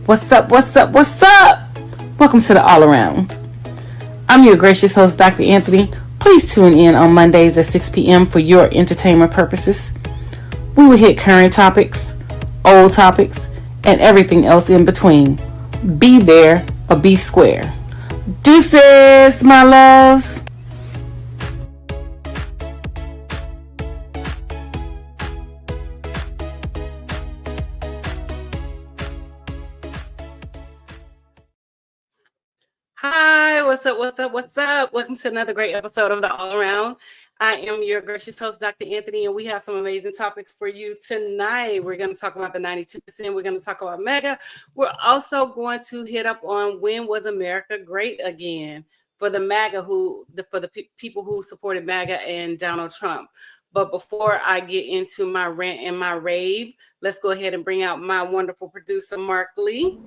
What's up? What's up? What's up? Welcome to the All Around. I'm your gracious host, Dr. Anthony. Please tune in on Mondays at 6 p.m. for your entertainment purposes. We will hit current topics, old topics, and everything else in between. Be there or be square. Deuces, my loves. Hi, what's up? What's up? What's up? Welcome to another great episode of the All Around. I am your gracious host, Dr. Anthony, and we have some amazing topics for you tonight. We're going to talk about the 92%. We're going to talk about MAGA. We're also going to hit up on when was America great again for the MAGA people who supported MAGA and Donald Trump. But before I get into my rant and my rave, let's go ahead and bring out my wonderful producer, Mark Lee.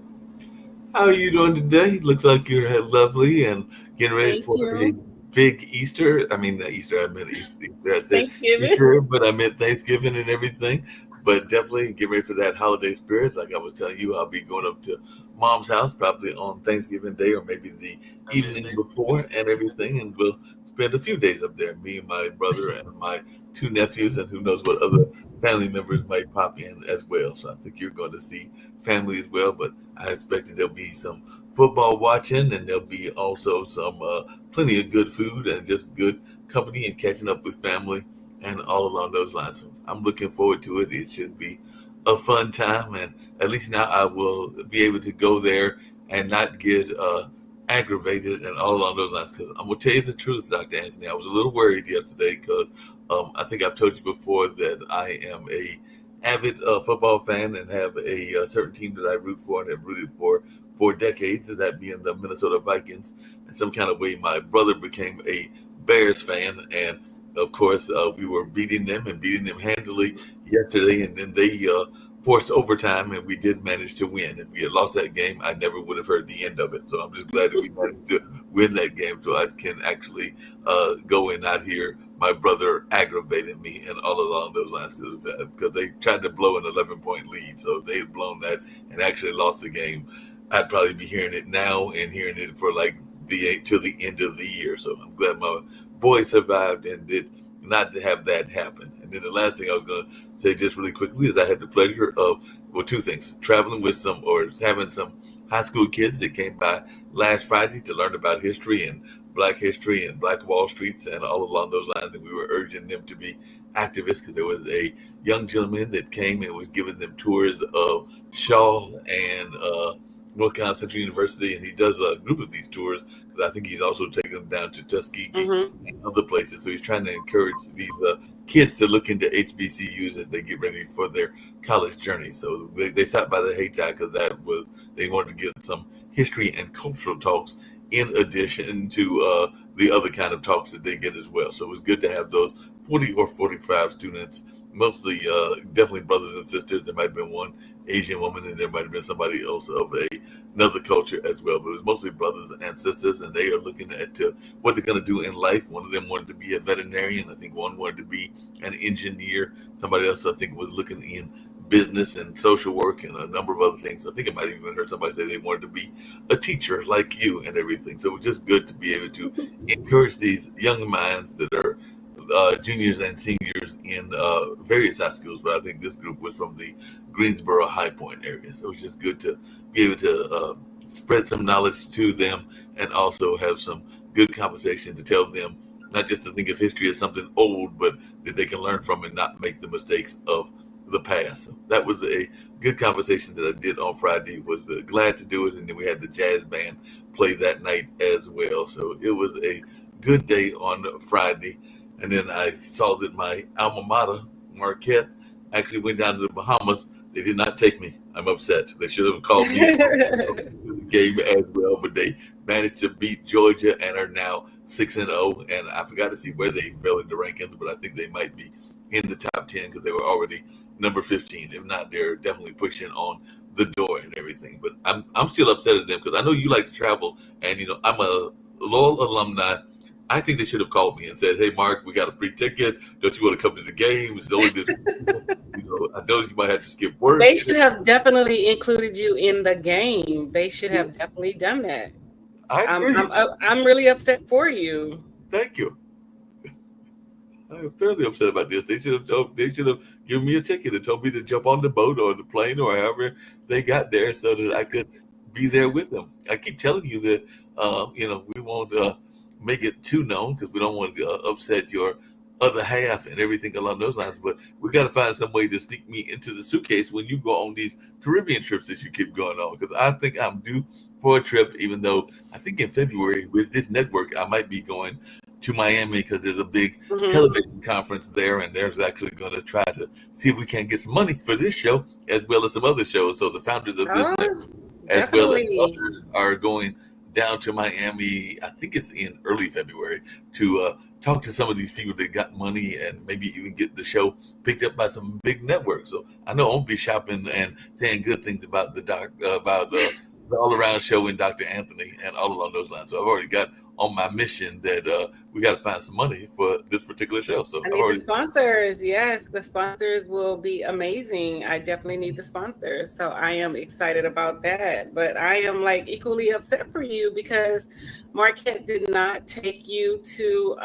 How are you doing today? Looks like you're lovely and getting ready for a big Easter. I mean, not Easter, I meant Easter. I said Thanksgiving. Easter, but I meant Thanksgiving and everything. But definitely get ready for that holiday spirit. Like I was telling you, I'll be going up to Mom's house probably on Thanksgiving Day or maybe the evening before and everything. And we'll spend a few days up there, me and my brother and my two nephews, and who knows what other family members might pop in as well. So I think you're going to see family as well, but I expect there'll be some football watching, and there'll be also some plenty of good food and just good company and catching up with family and all along those lines. So I'm looking forward to it. It should be a fun time, and at least now I will be able to go there and not get aggravated and all along those lines. Because I'm gonna tell you the truth, Dr. Anthony, I was a little worried yesterday because I think I've told you before that I am a avid football fan and have a certain team that I root for and have rooted for decades, and that being the Minnesota Vikings. In some kind of way, my brother became a Bears fan, and of course, we were beating them handily yesterday, and then they forced overtime, and we did manage to win. If we had lost that game, I never would have heard the end of it. So I'm just glad that we managed to win that game, so I can actually go and not hear my brother aggravated me and all along those lines because they tried to blow an 11-point lead. So if they had blown that and actually lost the game, I'd probably be hearing it now and hearing it for like till the end of the year. So I'm glad my boy survived and did not to have that happen. And then the last thing I was going to say just really quickly is I had the pleasure of, well, two things: traveling with having some high school kids that came by last Friday to learn about history and Black history and Black Wall Streets and all along those lines. And we were urging them to be activists because there was a young gentleman that came and was giving them tours of Shaw and North Carolina Central University. And he does a group of these tours because I think he's also taking them down to Tuskegee and other places. So he's trying to encourage these kids to look into HBCUs as they get ready for their college journey. So they stopped by the Haytie because they wanted to get some history and cultural talks in addition to the other kind of talks that they get as well. So it was good to have those 40 or 45 students, mostly definitely brothers and sisters. There might have been one Asian woman and there might have been somebody else of another culture as well. But it was mostly brothers and sisters, and they are looking at what they're going to do in life. One of them wanted to be a veterinarian. I think one wanted to be an engineer. Somebody else, I think, was looking in business and social work and a number of other things. I think I might have even heard somebody say they wanted to be a teacher like you and everything. So it was just good to be able to encourage these young minds that are juniors and seniors in various high schools. But I think this group was from the Greensboro High Point area. So it was just good to be able to spread some knowledge to them and also have some good conversation to tell them not just to think of history as something old, but that they can learn from and not make the mistakes of the past. So that was a good conversation that I did on Friday. Was glad to do it, and then we had the jazz band play that night as well. So it was a good day on Friday. And then I saw that my alma mater, Marquette, actually went down to the Bahamas. They did not take me. I'm upset. They should have called me to the game as well, but they managed to beat Georgia and are now 6-0. And I forgot to see where they fell in the rankings, but I think they might be in the top 10 because they were already number 15. If not, they're definitely pushing on the door and everything. But I'm still upset at them because I know you like to travel, and I'm a loyal alumni. I think they should have called me and said, "Hey, Mark, we got a free ticket. Don't you want to come to the game? It's only this. I know you might have to skip work." They should have definitely included you in the game. They should have definitely done that. I agree. I'm really upset for you. Thank you. I am thoroughly upset about this. They should have given me a ticket and told me to jump on the boat or the plane or however they got there so that I could be there with them. I keep telling you that we won't make it too known because we don't want to upset your other half and everything along those lines. But we got to find some way to sneak me into the suitcase when you go on these Caribbean trips that you keep going on. Because I think I'm due for a trip, even though I think in February with this network, I might be going to Miami because there's a big television conference there, and there's actually going to try to see if we can get some money for this show as well as some other shows. So the founders of this network, as well as others, are going down to Miami. I think it's in early February to talk to some of these people that got money and maybe even get the show picked up by some big networks. So I know I won't be shopping and saying good things about the All Around show and Dr. Anthony and all along those lines. So I've already got on my mission that we got to find some money for this particular show. So I need the sponsors. Yes, the sponsors will be amazing. I definitely need the sponsors. So I am excited about that. But I am like equally upset for you because Marquette did not take you to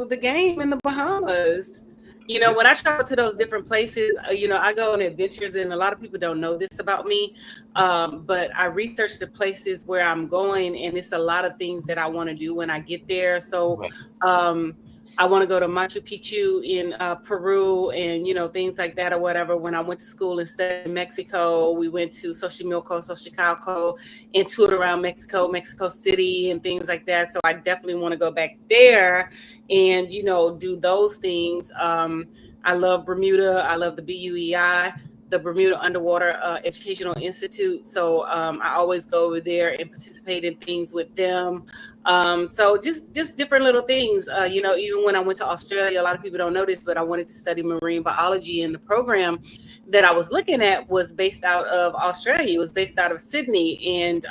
the game in the Bahamas. You know, when I travel to those different places, I go on adventures, and a lot of people don't know this about me, but I research the places where I'm going, and it's a lot of things that I want to do when I get there. So I want to go to Machu Picchu in Peru and, things like that or whatever. When I went to school and studied in Mexico, we went to Xochimilco, Xochicalco, and toured around Mexico City and things like that. So I definitely want to go back there and, do those things. I love Bermuda. I love the BUEI, the Bermuda Underwater Educational Institute. So I always go over there and participate in things with them. So just different little things, even when I went to Australia, a lot of people don't know this, but I wanted to study marine biology, and the program that I was looking at was based out of Australia. It was based out of Sydney. And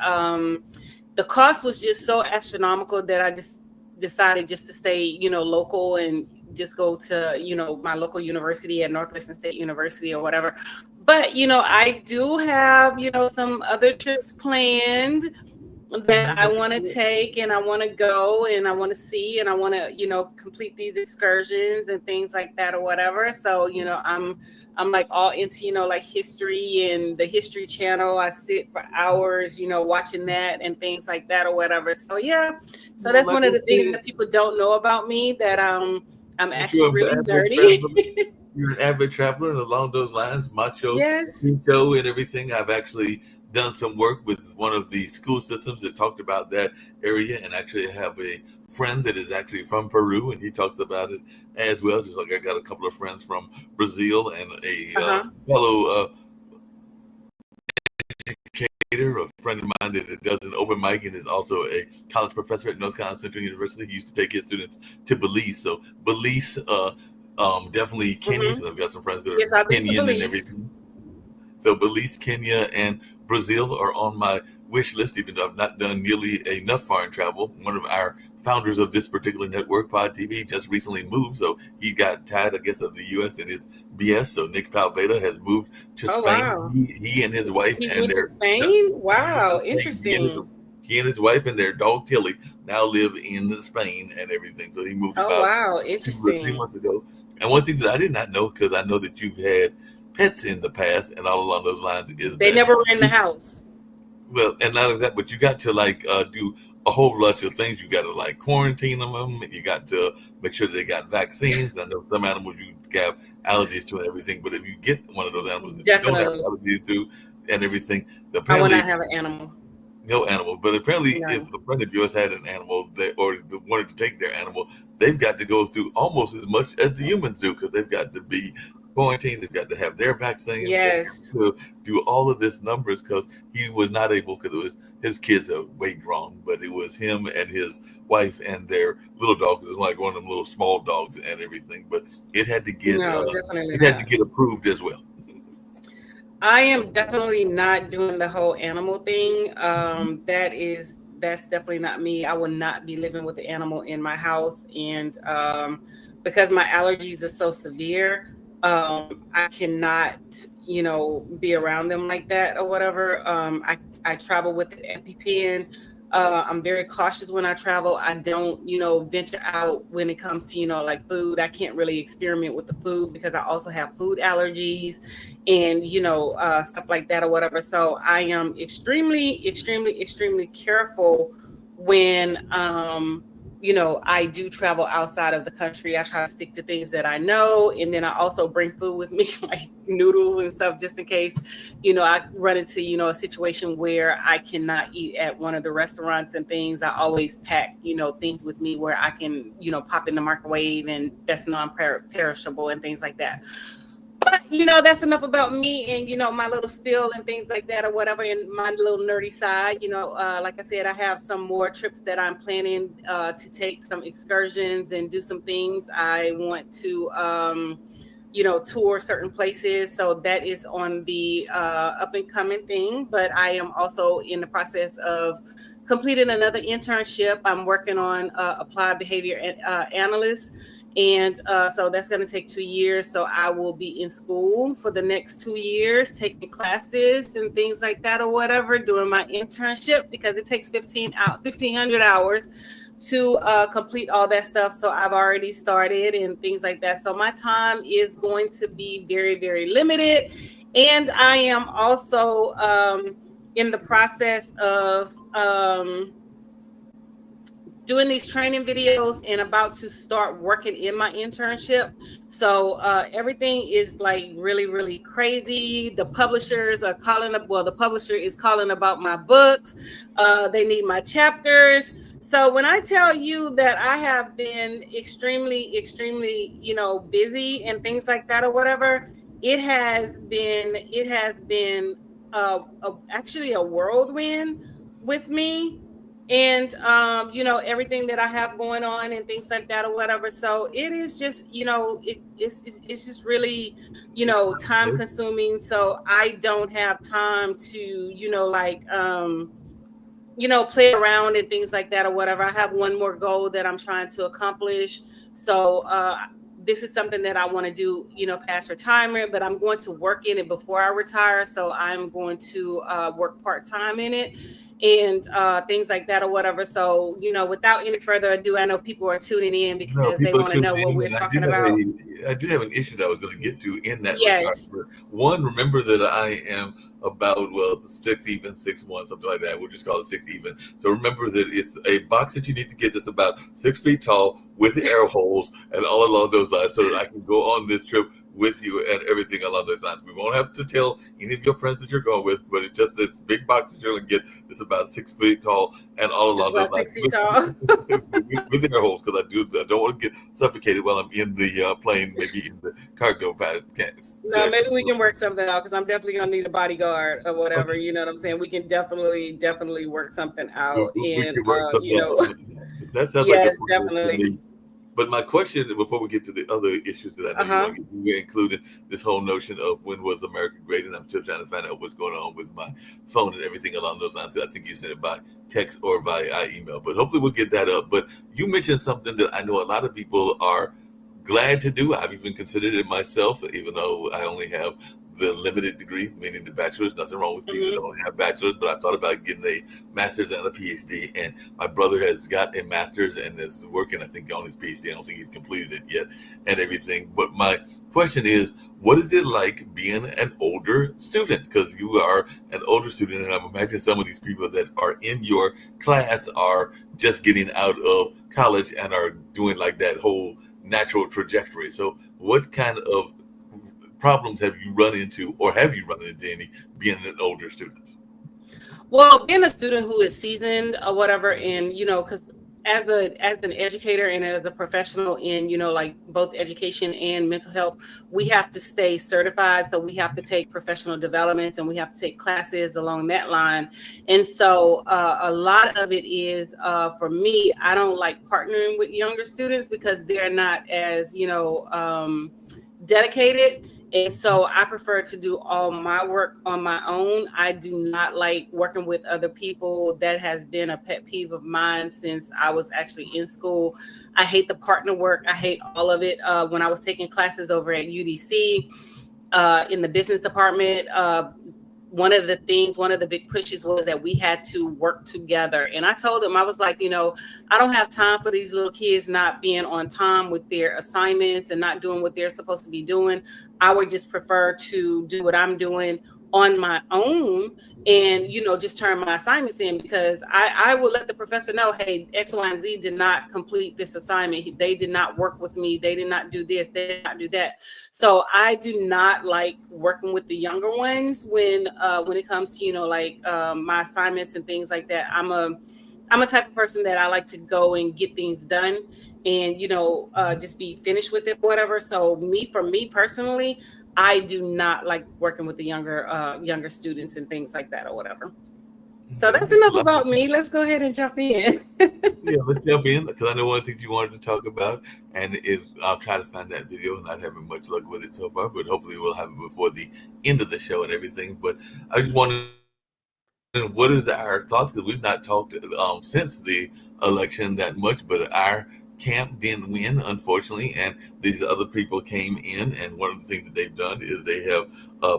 the cost was just so astronomical that I just decided just to stay, local and just go to, my local university at Northwestern State University or whatever. But, I do have, some other trips planned that I want to take, and I want to go, and I want to see, and I want to, complete these excursions and things like that or whatever. So, I'm like all into, like history and the History Channel. I sit for hours, watching that and things like that or whatever. So, yeah. So that's one of the things that people don't know about me, that I'm actually really nerdy. You're an avid traveler, and along those lines, Macho yes. Pinto and everything. I've actually done some work with one of the school systems that talked about that area, and actually have a friend that is actually from Peru, and he talks about it as well. Just like I got a couple of friends from Brazil, and a fellow educator, a friend of mine that does an open mic and is also a college professor at North Carolina Central University. He used to take his students to Belize. So Belize, definitely Kenya. I've got some friends that are Kenyan and everything. So Belize, Kenya, and Brazil are on my wish list, even though I've not done nearly enough foreign travel. One of our founders of this particular network, Pod TV, just recently moved. So he got tired, I guess, of the U.S. and its BS. So Nick Palveda has moved to Spain. Wow. He and his wife. He moved to Spain? Wow, interesting. He and his wife and their dog Tilly now live in Spain and everything. So he moved about interesting. 2 or 3 months ago. And one thing that I did not know, because I know that you've had pets in the past and all along those lines, is they never were in the house. Well, and not only that, but you got to do a whole bunch of things. You got to quarantine them. You got to make sure they got vaccines. I know some animals you have allergies to and everything, but if you get one of those animals that you don't have allergies to and everything, I will not have an animal. No animal, but apparently, if a friend of yours had an animal or wanted to take their animal, they've got to go through almost as much as the humans do, because they've got to be quarantined. They've got to have their vaccine. Yes. To do all of this numbers, because he was not able, because it was his kids are way grown, but it was him and his wife and their little dog. It was like one of them little small dogs and everything, but it had to get had to get approved as well. I am definitely not doing the whole animal thing. That that's definitely not me. I will not be living with the animal in my house. And because my allergies are so severe, I cannot, be around them like that or whatever. I travel with an EpiPen. I'm very cautious when I travel. I don't, venture out when it comes to, like food. I can't really experiment with the food because I also have food allergies and, stuff like that or whatever. So I am extremely, extremely, extremely careful when, I do travel outside of the country. I try to stick to things that I know. And then I also bring food with me, like noodles and stuff, just in case, I run into, a situation where I cannot eat at one of the restaurants and things. I always pack, things with me where I can, pop in the microwave and that's non-perishable and things like that. But that's enough about me and my little spill and things like that or whatever, and my little nerdy side. Like I said, I have some more trips that I'm planning to take, some excursions and do some things. I want to tour certain places, so that is on the up and coming thing. But I am also in the process of completing another internship. I'm working on applied behavior analyst. And so that's going to take 2 years. So I will be in school for the next 2 years, taking classes and things like that or whatever, doing my internship because it takes 1,500 hours to complete all that stuff. So I've already started and things like that. So my time is going to be very, very limited. And I am also in the process of doing these training videos and about to start working in my internship. So everything is like really, really crazy. The publishers are calling up. Well, the publisher is calling about my books. They need my chapters. So when I tell you that I have been extremely, extremely, busy and things like that or whatever, it has been actually a whirlwind with me. And everything that I have going on and things like that or whatever. So it is just it's just really time consuming. So I don't have time to play around and things like that or whatever. I have one more goal that I'm trying to accomplish. So this is something that I want to do, past retirement, but I'm going to work in it before I retire. So I'm going to work part-time in it and things like that or whatever. So, without any further ado, I know people are tuning in because they want to know what we're talking about. I did have an issue that I was going to get to in that Yes. regard. One, remember that I am about 6 months, something like that. We'll just call it 6 even. So remember that it's a box that you need to get that's about 6 feet tall with the air holes and all along those lines, so that I can go on this trip with you and everything along those lines. We won't have to tell any of your friends that you're going with, but it's just this big box that you're going to get that's about 6 feet tall and all along those lines. 6 feet tall. with air holes, because I don't want to get suffocated while I'm in the plane, maybe in the cargo pad. No, maybe we can work something out because I'm definitely going to need a bodyguard or whatever. Okay. You know what I'm saying? We can definitely work something out. That sounds yes, like definitely. But my question, before we get to the other issues that I know you want to get, we included this whole notion of when was America great, and I'm still trying to find out what's going on with my phone and everything along those lines. I think you sent it by text or by email, but hopefully we'll get that up. But you mentioned something that I know a lot of people are glad to do. I've even considered it myself, even though I only have the limited degree, meaning the bachelor's. Nothing wrong with people that don't have bachelor's, but I thought about getting a master's and a PhD. And my brother has got a master's and is working, I think, on his PhD. I don't think he's completed it yet and everything. But my question is, what is it like being an older student? Because you are an older student, and I'm imagining some of these people that are in your class are just getting out of college and are doing like that whole natural trajectory. So what kind of problems have you run into, or have you run into any, being an older student? Well, being a student who is seasoned or whatever, and because as an educator and as a professional in like both education and mental health, we have to stay certified. So we have to take professional developments and we have to take classes along that line. And so a lot of it is for me, I don't like partnering with younger students because they're not as dedicated. And so I prefer to do all my work on my own. I do not like working with other people. That has been a pet peeve of mine since I was actually in school. I hate the partner work. I hate all of it. When I was taking classes over at UDC in the business department, one of the big pushes was that we had to work together. And I told them, I was like, I don't have time for these little kids not being on time with their assignments and not doing what they're supposed to be doing. I would just prefer to do what I'm doing on my own and, just turn my assignments in, because I will let the professor know, hey, X, Y, and Z did not complete this assignment. They did not work with me. They did not do this. They did not do that. So I do not like working with the younger ones when it comes to, my assignments and things like that. I'm a type of person that I like to go and get things done and, just be finished with it, whatever. So for me personally, I do not like working with the younger students and things like that or whatever. So that's enough about me. Let's go ahead and jump in. Yeah, let's jump in, because I know one of the things you wanted to talk about, and I'll try to find that video. Not having much luck with it so far, but hopefully we'll have it before the end of the show and everything. But I just wanted, what is our thoughts? Because we've not talked since the election that much, but our camp didn't win, unfortunately, and these other people came in, and one of the things that they've done is they have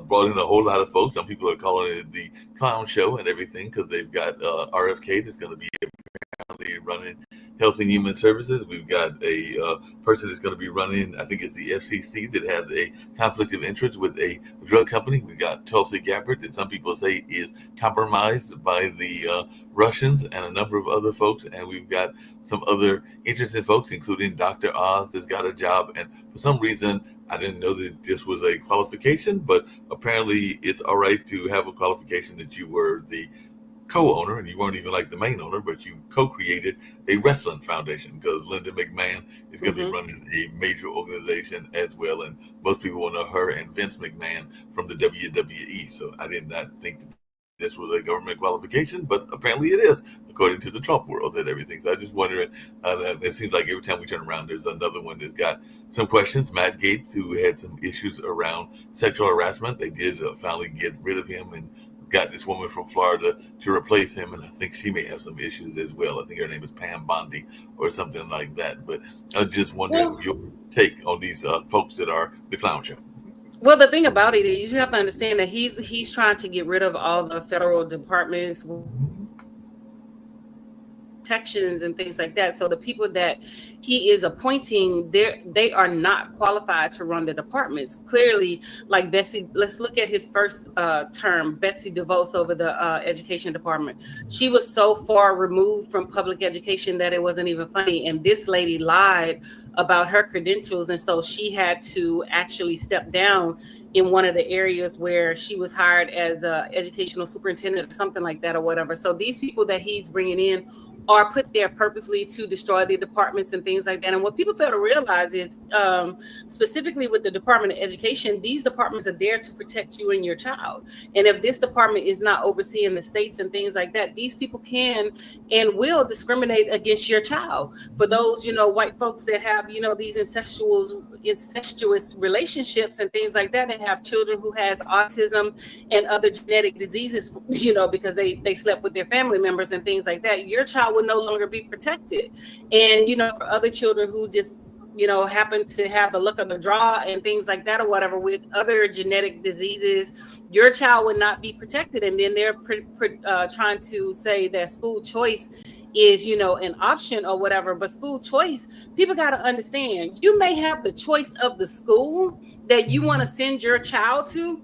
brought in a whole lot of folks. Some people are calling it the clown show and everything, because they've got RFK that's going to be running Health and Human Services. We've got a person that's going to be running, I think it's the FCC, that has a conflict of interest with a drug company. We've got Tulsi Gabbard, that some people say is compromised by the Russians, and a number of other folks. And we've got some other interesting folks, including Dr. Oz, that's got a job. And for some reason, I didn't know that this was a qualification, but apparently it's all right to have a qualification that you were the co-owner, and you weren't even like the main owner, but you co-created a wrestling foundation, because Linda McMahon is going to be running a major organization as well, and most people will know her and Vince McMahon from the WWE. So I did not think that this was a government qualification, but apparently it is, according to the Trump world and everything. So I just wondering, it seems like every time we turn around, there's another one that's got some questions. Matt Gaetz, who had some issues around sexual harassment, they did finally get rid of him and got this woman from Florida to replace him, and I think she may have some issues as well. I think her name is Pam Bondi or something like that. But I just wondering your take on these folks that are the clown show. Well, the thing about it is you have to understand that he's trying to get rid of all the federal departments, protections and things like that. So the people that he is appointing, they are not qualified to run the departments. Clearly, like Betsy, let's look at his first term, Betsy DeVos over the education department. She was so far removed from public education that it wasn't even funny. And this lady lied about her credentials. And so she had to actually step down in one of the areas where she was hired as the educational superintendent or something like that or whatever. So these people that he's bringing in are put there purposely to destroy the departments and things like that. And what people fail to realize is, specifically with the Department of Education, these departments are there to protect you and your child. And if this department is not overseeing the states and things like that, these people can and will discriminate against your child. For those, white folks that have, these incestuous relationships and things like that, and have children who has autism and other genetic diseases, because they slept with their family members and things like that, your child will no longer be protected. And, for other children who just, happen to have the look of the draw and things like that or whatever with other genetic diseases, your child would not be protected. And then they're trying to say that school choice is, an option or whatever. But school choice, people got to understand, you may have the choice of the school that you want to send your child to,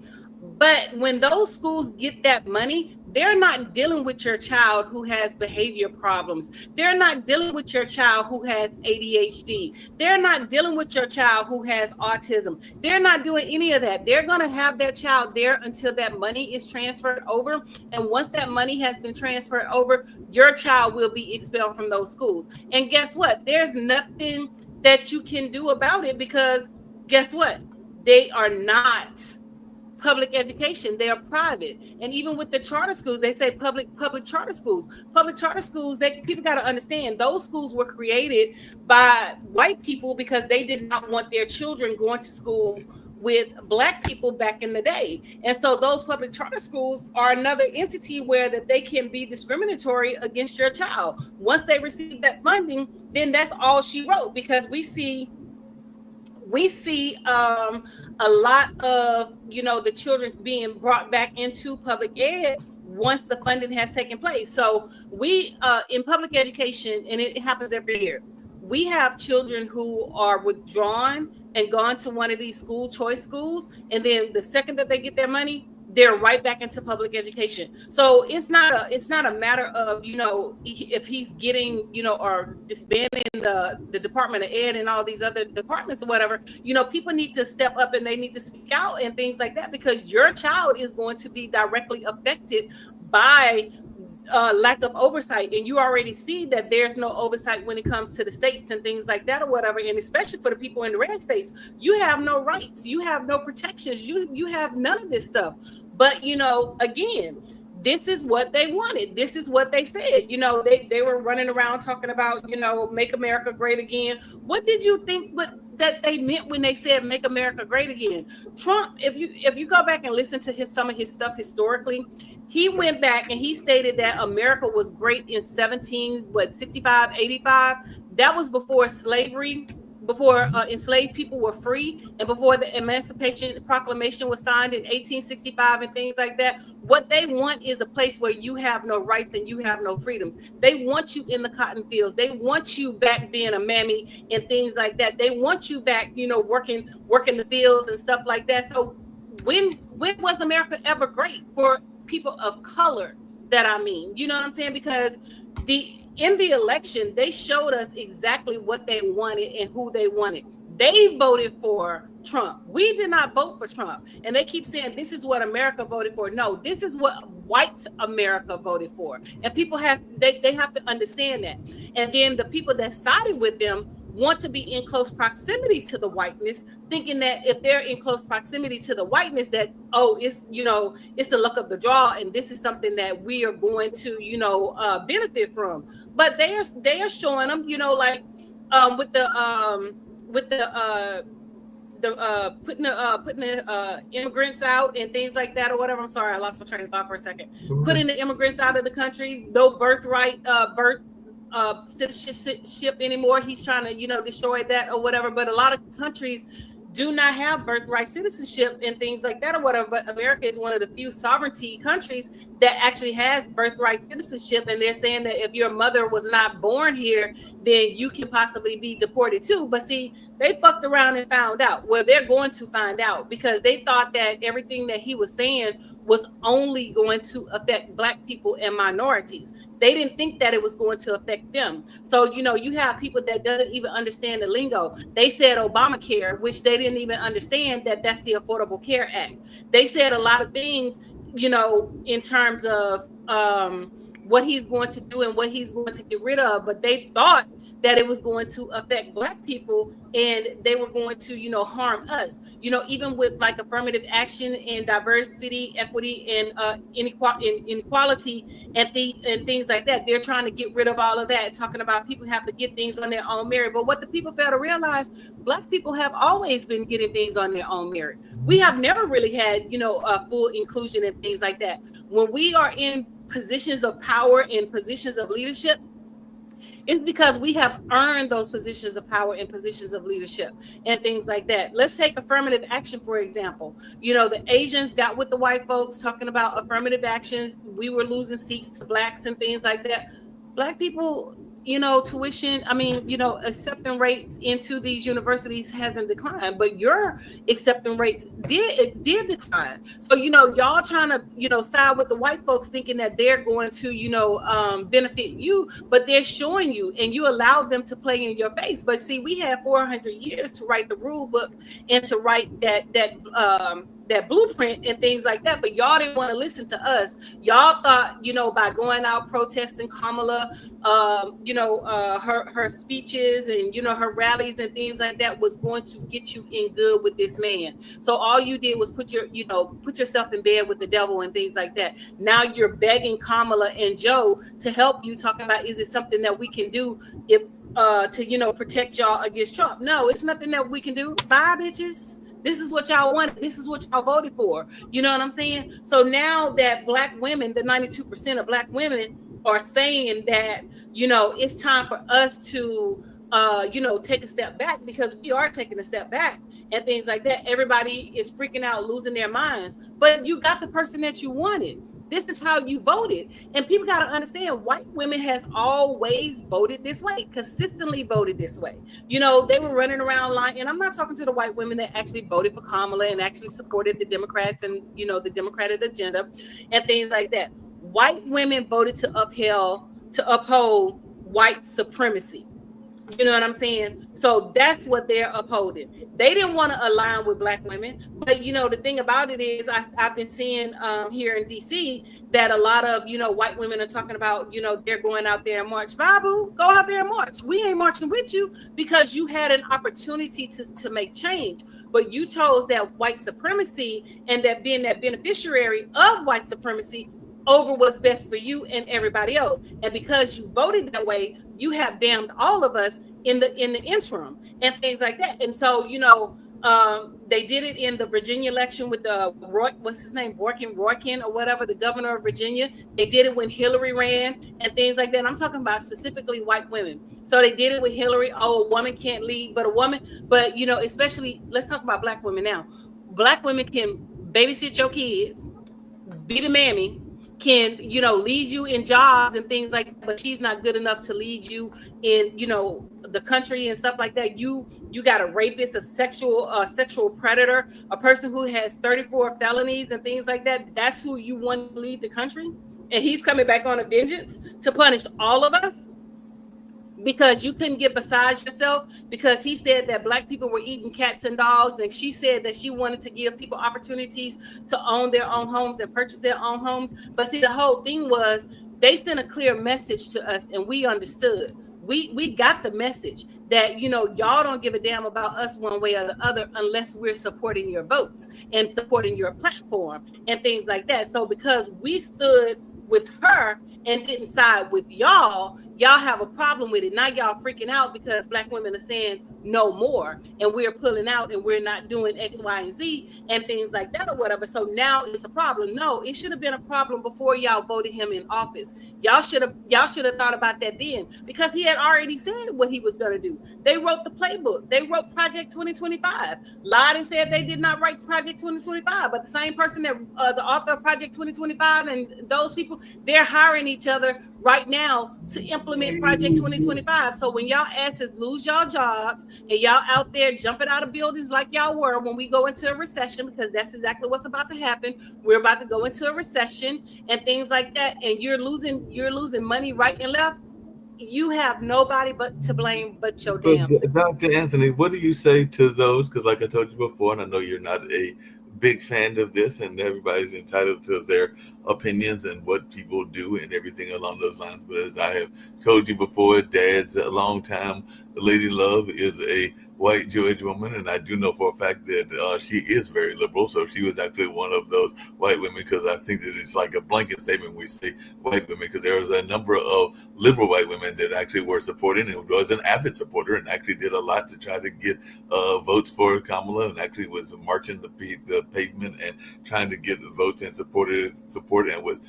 but when those schools get that money, they're not dealing with your child who has behavior problems. They're not dealing with your child who has ADHD. They're not dealing with your child who has autism. They're not doing any of that. They're going to have that child there until that money is transferred over. And once that money has been transferred over, your child will be expelled from those schools. And guess what? There's nothing that you can do about it, because guess what? They are not public education, they are private. And even with the charter schools, they say public charter schools. Public charter schools, people got to understand, those schools were created by white people because they did not want their children going to school with Black people back in the day. And so those public charter schools are another entity where that they can be discriminatory against your child. Once they receive that funding, then that's all she wrote, because we see a lot of, you know, the children being brought back into public ed once the funding has taken place. So we in public education, and it happens every year, we have children who are withdrawn and gone to one of these school choice schools, and then the second that they get their money, they're right back into public education. So it's not a matter of, you know, if he's getting, you know, or disbanding the Department of Ed and all these other departments or whatever. You know, people need to step up and they need to speak out and things like that, because your child is going to be directly affected by lack of oversight. And you already see that there's no oversight when it comes to the states and things like that or whatever. And especially for the people in the red states, you have no rights, you have no protections, you have none of this stuff. But, you know, again, this is what they wanted. This is what they said. You know, they were running around talking about, you know, make America great again. What did you think that they meant when they said make America great again? Trump, if you go back and listen to some of his stuff historically, he went back and he stated that America was great in 65, 85. That was before slavery, before enslaved people were free, and before the Emancipation Proclamation was signed in 1865 and things like that. What they want is a place where you have no rights and you have no freedoms. They want you in the cotton fields. They want you back being a mammy and things like that. They want you back, you know, working the fields and stuff like that. So when was America ever great for people of color? That I mean, you know what I'm saying? Because in the election, they showed us exactly what they wanted and who they wanted. They voted for Trump. We did not vote for Trump. And they keep saying, this is what America voted for. No, this is what white America voted for. And people they have to understand that. And then the people that sided with them want to be in close proximity to the whiteness, thinking that if they're in close proximity to the whiteness, that, oh, it's, you know, it's the luck of the draw, and this is something that we are going to, you know, benefit from. But they are showing them, you know, like with the putting the immigrants out and things like that or whatever. I'm sorry, I lost my train of thought for a second. Mm-hmm. Putting the immigrants out of the country, no birthright, citizenship anymore. He's trying to, you know, destroy that or whatever. But a lot of countries do not have birthright citizenship and things like that or whatever. But America is one of the few sovereignty countries that actually has birthright citizenship. And they're saying that if your mother was not born here, then you can possibly be deported too. But see, they fucked around and found out. Well, they're going to find out, because they thought that everything that he was saying was only going to affect Black people and minorities. They didn't think that it was going to affect them. So, you know, you have people that doesn't even understand the lingo. They said Obamacare, which they didn't even understand that that's the Affordable Care Act. They said a lot of things, you know, in terms of what he's going to do and what he's going to get rid of, but they thought that it was going to affect Black people and they were going to, you know, harm us. You know, even with like affirmative action and diversity, equity, and inequality and things like that, they're trying to get rid of all of that, talking about people have to get things on their own merit. But what the people fail to realize, Black people have always been getting things on their own merit. We have never really had, you know, full inclusion and things like that. When we are in positions of power and positions of leadership, it's because we have earned those positions of power and positions of leadership and things like that. Let's take affirmative action, for example. You know, the Asians got with the white folks talking about affirmative actions. We were losing seats to Blacks and things like that. Black people, you know, tuition, I mean, you know, accepting rates into these universities hasn't declined, but your accepting rates did decline. So, you know, y'all trying to, you know, side with the white folks thinking that they're going to, you know, benefit you, but they're showing you, and you allowed them to play in your face. But see, we had 400 years to write the rule book and to write that blueprint and things like that, but y'all didn't want to listen to us. Y'all thought, you know, by going out protesting Kamala, you know, her speeches and, you know, her rallies and things like that was going to get you in good with this man. So all you did was put yourself in bed with the devil and things like that. Now you're begging Kamala and Joe to help you, talking about, is it something that we can do if to, you know, protect y'all against Trump? No, it's nothing that we can do. Bye, bitches. This is what y'all wanted. This is what y'all voted for. You know what I'm saying? So now that Black women, the 92% of Black women are saying that, you know, it's time for us to, you know, take a step back, because we are taking a step back and things like that. Everybody is freaking out, losing their minds. But you got the person that you wanted. This is how you voted. And people got to understand, white women has always voted this way, consistently voted this way. You know, they were running around lying. And I'm not talking to the white women that actually voted for Kamala and actually supported the Democrats and, you know, the Democratic agenda and things like that. White women voted to uphold white supremacy. You know what I'm saying? So that's what they're upholding. They didn't want to align with Black women. But, you know, the thing about it is I've been seeing here in D.C. that a lot of, you know, white women are talking about, you know, they're going out there and march. Babu, go out there and march. We ain't marching with you because you had an opportunity to make change. But you chose that white supremacy and that being that beneficiary of white supremacy over what's best for you and everybody else. And because you voted that way, you have damned all of us in the interim and things like that. And so, you know, they did it in the Virginia election with the what's his name, Roykin or whatever, the governor of Virginia. They did it when Hillary ran and things like that. And I'm talking about specifically white women. So they did it with Hillary. Oh, a woman can't lead, but you know, especially, let's talk about Black women now. Black women can babysit your kids, be the mammy, can, you know, lead you in jobs and things like that, but she's not good enough to lead you in, you know, the country and stuff like that. You got a rapist, a sexual predator, a person who has 34 felonies and things like that. That's who you want to lead the country, and he's coming back on a vengeance to punish all of us because you couldn't get beside yourself, because he said that Black people were eating cats and dogs, and she said that she wanted to give people opportunities to own their own homes and purchase their own homes. But see, the whole thing was they sent a clear message to us, and we understood. We got the message that, you know, y'all don't give a damn about us one way or the other unless we're supporting your votes and supporting your platform and things like that. So because we stood with her and didn't side with y'all have a problem with it. Now y'all freaking out because Black women are saying no more, and we're pulling out and we're not doing X, Y, and Z and things like that or whatever. So now it's a problem. No, it should have been a problem before y'all voted him in office. Y'all should have thought about that then, because he had already said what he was going to do. They wrote the playbook. They wrote Project 2025. Lied and said they did not write Project 2025, but the same person that the author of Project 2025 and those people, they're hiring each other right now to implement Project 2025. So when y'all asses lose y'all jobs and y'all out there jumping out of buildings like y'all were when we go into a recession, because that's exactly what's about to happen. We're about to go into a recession and things like that, and you're losing money right and left. You have nobody but to blame but your damn self. Dr. Anthony, what do you say to those? Because like I told you before, and I know you're not a big fan of this, and everybody's entitled to their opinions and what people do and everything along those lines. But as I have told you before, Dad's a long time Lady Love is a white Jewish woman, and I do know for a fact that she is very liberal. So she was actually one of those white women, because I think that it's like a blanket statement when we say white women, because there was a number of liberal white women that actually were supporting and was an avid supporter and actually did a lot to try to get votes for Kamala, and actually was marching the pavement and trying to get the votes and support, and was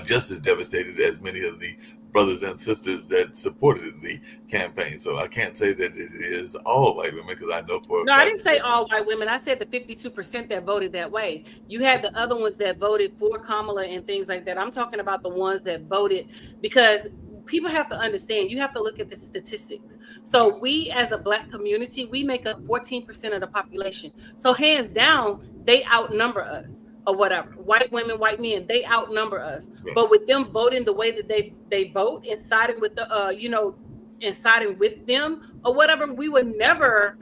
just as devastated as many of the brothers and sisters that supported the campaign. So I can't say that it is all white women, because I know for I didn't say all white women. I said the 52% that voted that way. You had the other ones that voted for Kamala and things like that. I'm talking about the ones that voted, because people have to understand, you have to look at the statistics. So we as a Black community, we make up 14% of the population. So hands down, they outnumber us. Or whatever, white women, white men, they outnumber us. Yeah. But with them voting the way that they vote and siding with the and siding with them or whatever, we would never,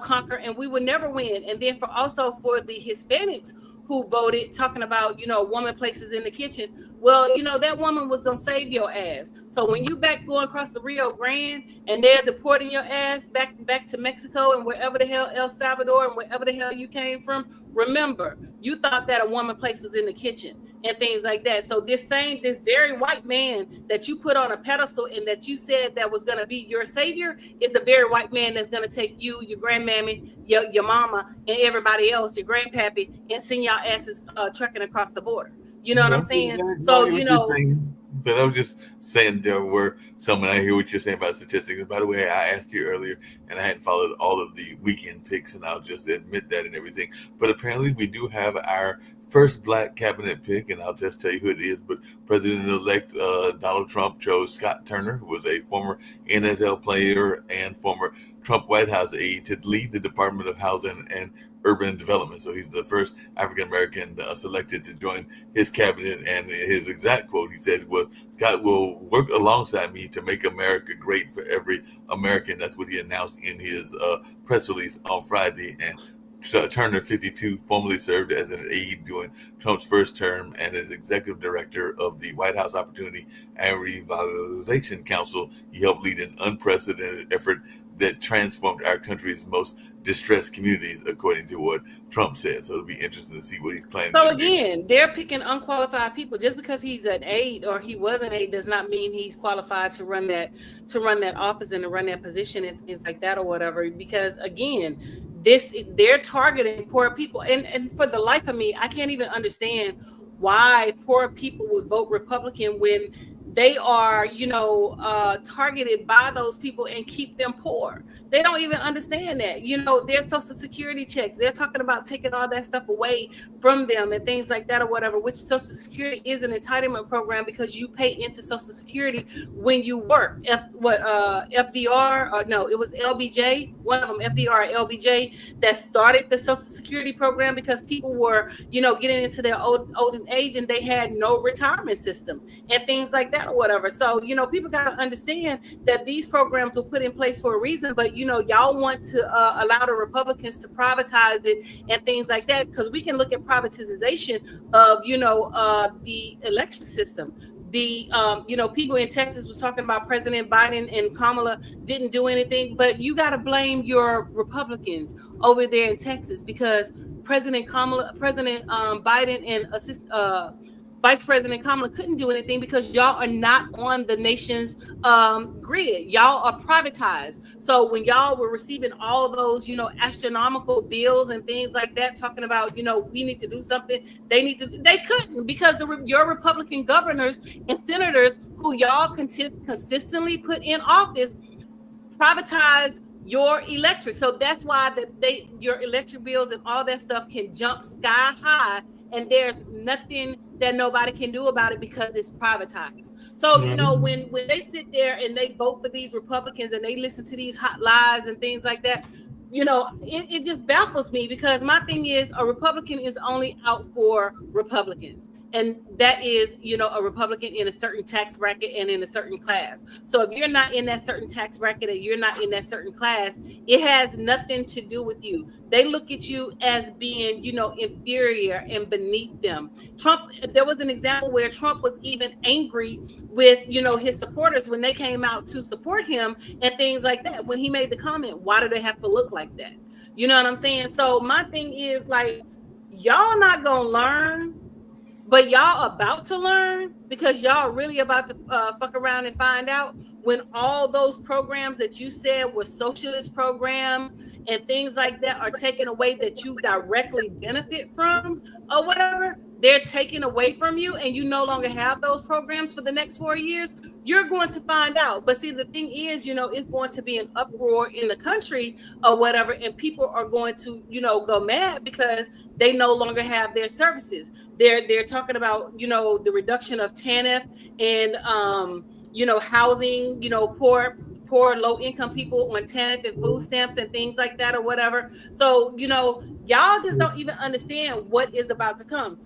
conquer, and we would never win. And then for the Hispanics who voted, talking about, woman places in the kitchen, Well, you know, that woman was gonna save your ass. So when you back going across the Rio Grande and they're deporting your ass back to Mexico and wherever the hell El Salvador and wherever the hell you came from, remember, you thought that a woman place was in the kitchen and things like that. So this very white man that you put on a pedestal and that you said that was gonna be your savior is the very white man that's gonna take you, your grandmammy, your mama, and everybody else, your grandpappy, and send y'all asses trekking across the border. You know what I'm saying? So, you know. But I was just saying there were some, and I hear what you're saying about statistics. And by the way, I asked you earlier, and I hadn't followed all of the weekend picks, and I'll just admit that and everything. But apparently we do have our first black cabinet pick, and I'll just tell you who it is. But President-elect Donald Trump chose Scott Turner, who was a former NFL player and former Trump White House aide, to lead the Department of Housing and Urban Development. So he's the first African American selected to join his cabinet, and his exact quote he said was, "Scott will work alongside me to make America great for every American." That's what he announced in his press release on Friday. And Turner, 52, formerly served as an aide during Trump's first term and as executive director of the White House Opportunity and Revitalization Council. He helped lead an unprecedented effort that transformed our country's most distressed communities, according to what Trump said. So it'll be interesting to see what he's planning. So again, they're picking unqualified people. Just because he's an aide or he was an aide does not mean he's qualified to run that office and to run that position and things like that or whatever. Because again, they're targeting poor people, and for the life of me, I can't even understand why poor people would vote Republican when they are, targeted by those people and keep them poor. They don't even understand that. Their Social Security checks, they're talking about taking all that stuff away from them and things like that or whatever, which Social Security is an entitlement program because you pay into Social Security when you work. FDR, or no, it was LBJ, one of them, FDR or LBJ, that started the Social Security program because people were, getting into their old age and they had no retirement system and things like that or whatever. So, people got to understand that these programs were put in place for a reason, but, y'all want to allow the Republicans to privatize it and things like that, because we can look at privatization of, the electric system. The people in Texas was talking about President Biden and Kamala didn't do anything, but you got to blame your Republicans over there in Texas, because President Biden and Vice President Kamala couldn't do anything because y'all are not on the nation's grid. Y'all are privatized. So when y'all were receiving all of those, astronomical bills and things like that, talking about, we need to do something, they couldn't, because your Republican governors and senators who y'all consistently put in office privatized your electric. So that's why your electric bills and all that stuff can jump sky high, and there's nothing that nobody can do about it because it's privatized. So, when they sit there and they vote for these Republicans and they listen to these hot lies and things like that, it just baffles me, because my thing is, a Republican is only out for Republicans. And that is, a Republican in a certain tax bracket and in a certain class. So if you're not in that certain tax bracket and you're not in that certain class, it has nothing to do with you. They look at you as being, inferior and beneath them. Trump, there was an example where Trump was even angry with, his supporters when they came out to support him and things like that. When he made the comment, why do they have to look like that? You know what I'm saying? So my thing is, like, y'all not going to learn, but y'all about to learn, because y'all really about to fuck around and find out when all those programs that you said were socialist programs and things like that are taken away that you directly benefit from or whatever. They're taken away from you and you no longer have those programs for the next 4 years. You're going to find out. But see, the thing is, it's going to be an uproar in the country or whatever, and people are going to, go mad because they no longer have their services. They're talking about, the reduction of TANF and, housing, poor low-income people on TANF and food stamps and things like that or whatever. So, y'all just don't even understand what is about to come.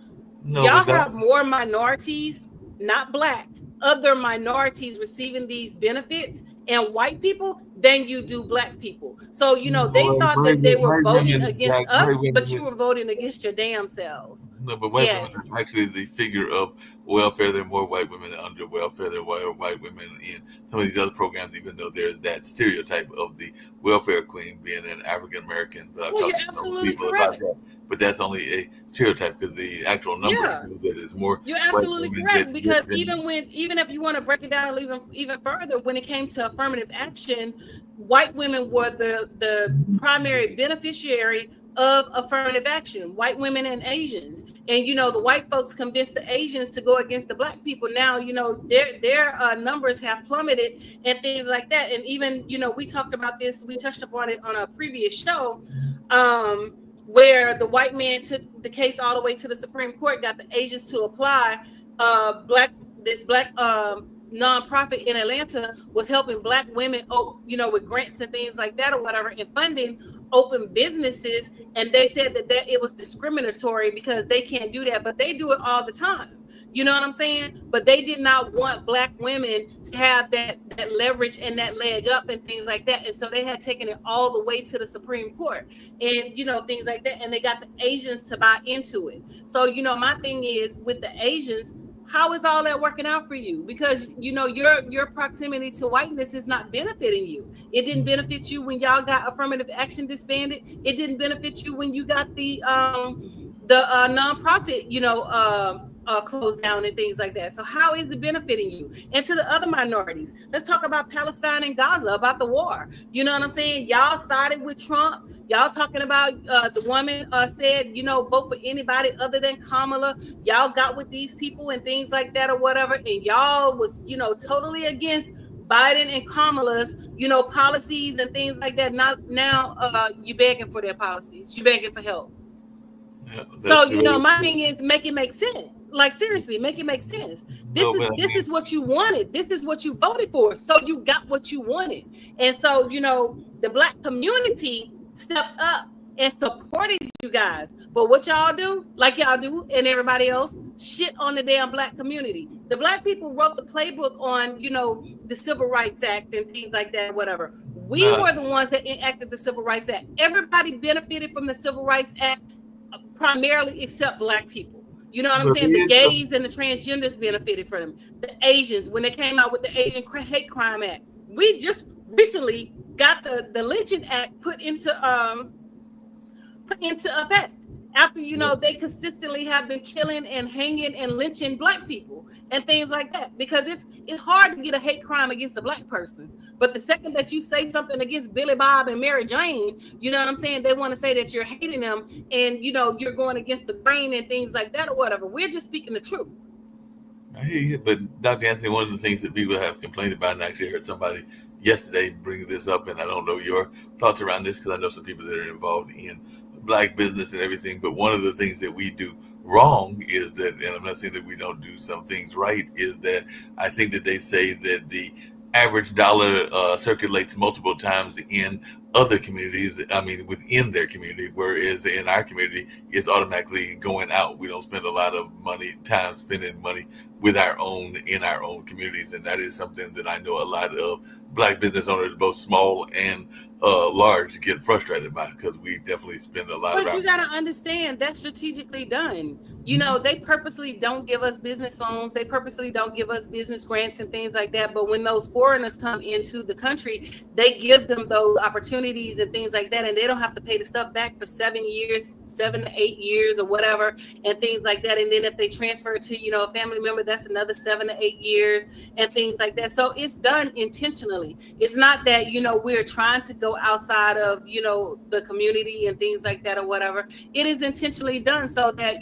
No, y'all have more minorities, not black, other minorities receiving these benefits, and white people, than you do black people. So, they thought that they were voting against us, but you were voting against your damn selves. No, but white women Yes. are actually the figure of welfare. There are more white women under welfare than white women in some of these other programs, even though there's that stereotype of the welfare queen being an African American. But I've Well, you're talked to some absolutely people about correct. that. But that's only a stereotype because the actual numbers Yeah. prove that it's more You're white absolutely women correct, that because get than even if you want to break it down even further, when it came to affirmative action, white women were the primary beneficiary of affirmative action. White women and Asians, and the white folks convinced the Asians to go against the black people. Now their numbers have plummeted and things like that. And even we talked about this. We touched upon it on a previous show. Where the white man took the case all the way to the Supreme Court, got the Asians to apply. This black nonprofit in Atlanta was helping black women, with grants and things like that or whatever, and funding open businesses. And they said that it was discriminatory because they can't do that, but they do it all the time. You know what I'm saying? But they did not want black women to have that leverage and that leg up and things like that. And so they had taken it all the way to the Supreme Court and, things like that. And they got the Asians to buy into it. So, my thing is with the Asians, how is all that working out for you? Because, your proximity to whiteness is not benefiting you. It didn't benefit you when y'all got affirmative action disbanded. It didn't benefit you when you got the nonprofit, closed down and things like that. So how is it benefiting you? And to the other minorities, let's talk about Palestine and Gaza, about the war. You know what I'm saying? Y'all sided with Trump. Y'all talking about the woman said, vote for anybody other than Kamala. Y'all got with these people and things like that or whatever. And y'all was, totally against Biden and Kamala's, policies and things like that. Now you begging for their policies. You begging for help. Yeah, So, my thing is make it make sense. Like, seriously, make it make sense. This is what you wanted. This is what you voted for. So you got what you wanted. And so, the black community stepped up and supported you guys. But what y'all do, like y'all do, and everybody else, shit on the damn black community. The black people wrote the playbook on, the Civil Rights Act and things like that, whatever. We were the ones that enacted the Civil Rights Act. Everybody benefited from the Civil Rights Act, primarily except black people. You know what I'm saying? The gays and the transgenders benefited from them. The Asians, when they came out with the Asian Hate Crime Act, we just recently got the Lynching Act put into effect. After they consistently have been killing and hanging and lynching black people and things like that, because it's hard to get a hate crime against a black person. But the second that you say something against Billy Bob and Mary Jane, you know what I'm saying, they want to say that you're hating them and you're going against the grain and things like that or whatever. We're just speaking the truth. I hear you, but Dr. Anthony, one of the things that people have complained about, and I actually heard somebody yesterday bring this up, and I don't know your thoughts around this because I know some people that are involved in black business and everything, but one of the things that we do wrong is that, and I'm not saying that we don't do some things right, is that I think that they say that the average dollar circulates multiple times in other communities, within their community, whereas in our community, it's automatically going out. We don't spend a lot of time spending money in our own communities. And that is something that I know a lot of black business owners, both small and large, get frustrated by, because we definitely spend a lot But you got to understand that's strategically done. They purposely don't give us business loans. They purposely don't give us business grants and things like that. But when those foreigners come into the country, they give them those opportunities and things like that. And they don't have to pay the stuff back for 7 to 8 years or whatever, and things like that. And then if they transfer to, a family member, that's another 7 to 8 years and things like that. So it's done intentionally. It's not that, we're trying to go outside of, the community and things like that or whatever. It is intentionally done so that,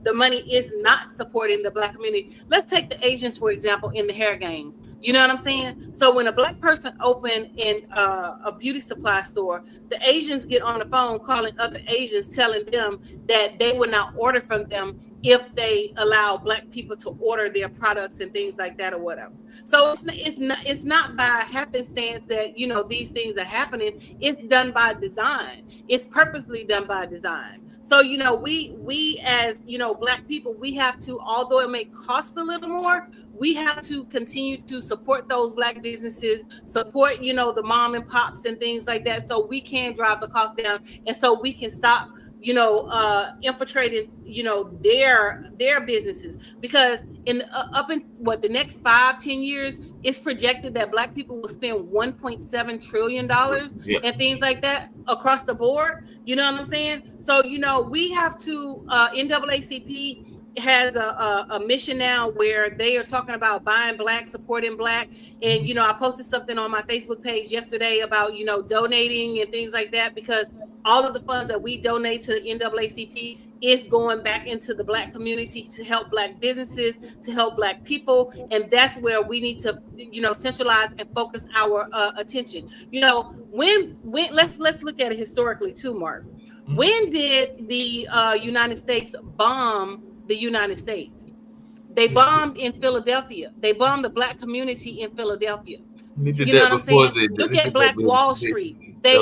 the money is not supporting the black community. Let's take the Asians, for example, in the hair game. You know what I'm saying? So when a black person opened in a beauty supply store, the Asians get on the phone calling other Asians, telling them that they will not order from them if they allow black people to order their products and things like that or whatever. So it's not by happenstance that these things are happening. It's done by design. It's purposely done by design. So we as black people, we have to, although it may cost a little more, we have to continue to support those Black businesses, support, you know, the mom and pops and things like that, so we can drive the cost down, and so we can stop, you know, infiltrating, you know, their businesses. Because in up in what the next 5-10 years, it's projected that Black people will spend $1.7 trillion and things like that across the board. You know what I'm saying? So, you know, we have to NAACP has a mission now where they are talking about buying Black, supporting Black. And, you know, I posted something on my Facebook page yesterday about, you know, donating and things like that, because all of the funds that we donate to the NAACP is going back into the Black community to help Black businesses, to help Black people. And that's where we need to, you know, centralize and focus our attention. You know, when let's look at it historically too, Mark. When did the United States bomb the United States? They bombed in Philadelphia. They bombed the Black community in Philadelphia. You know what I'm saying? Look at Black Wall Street. They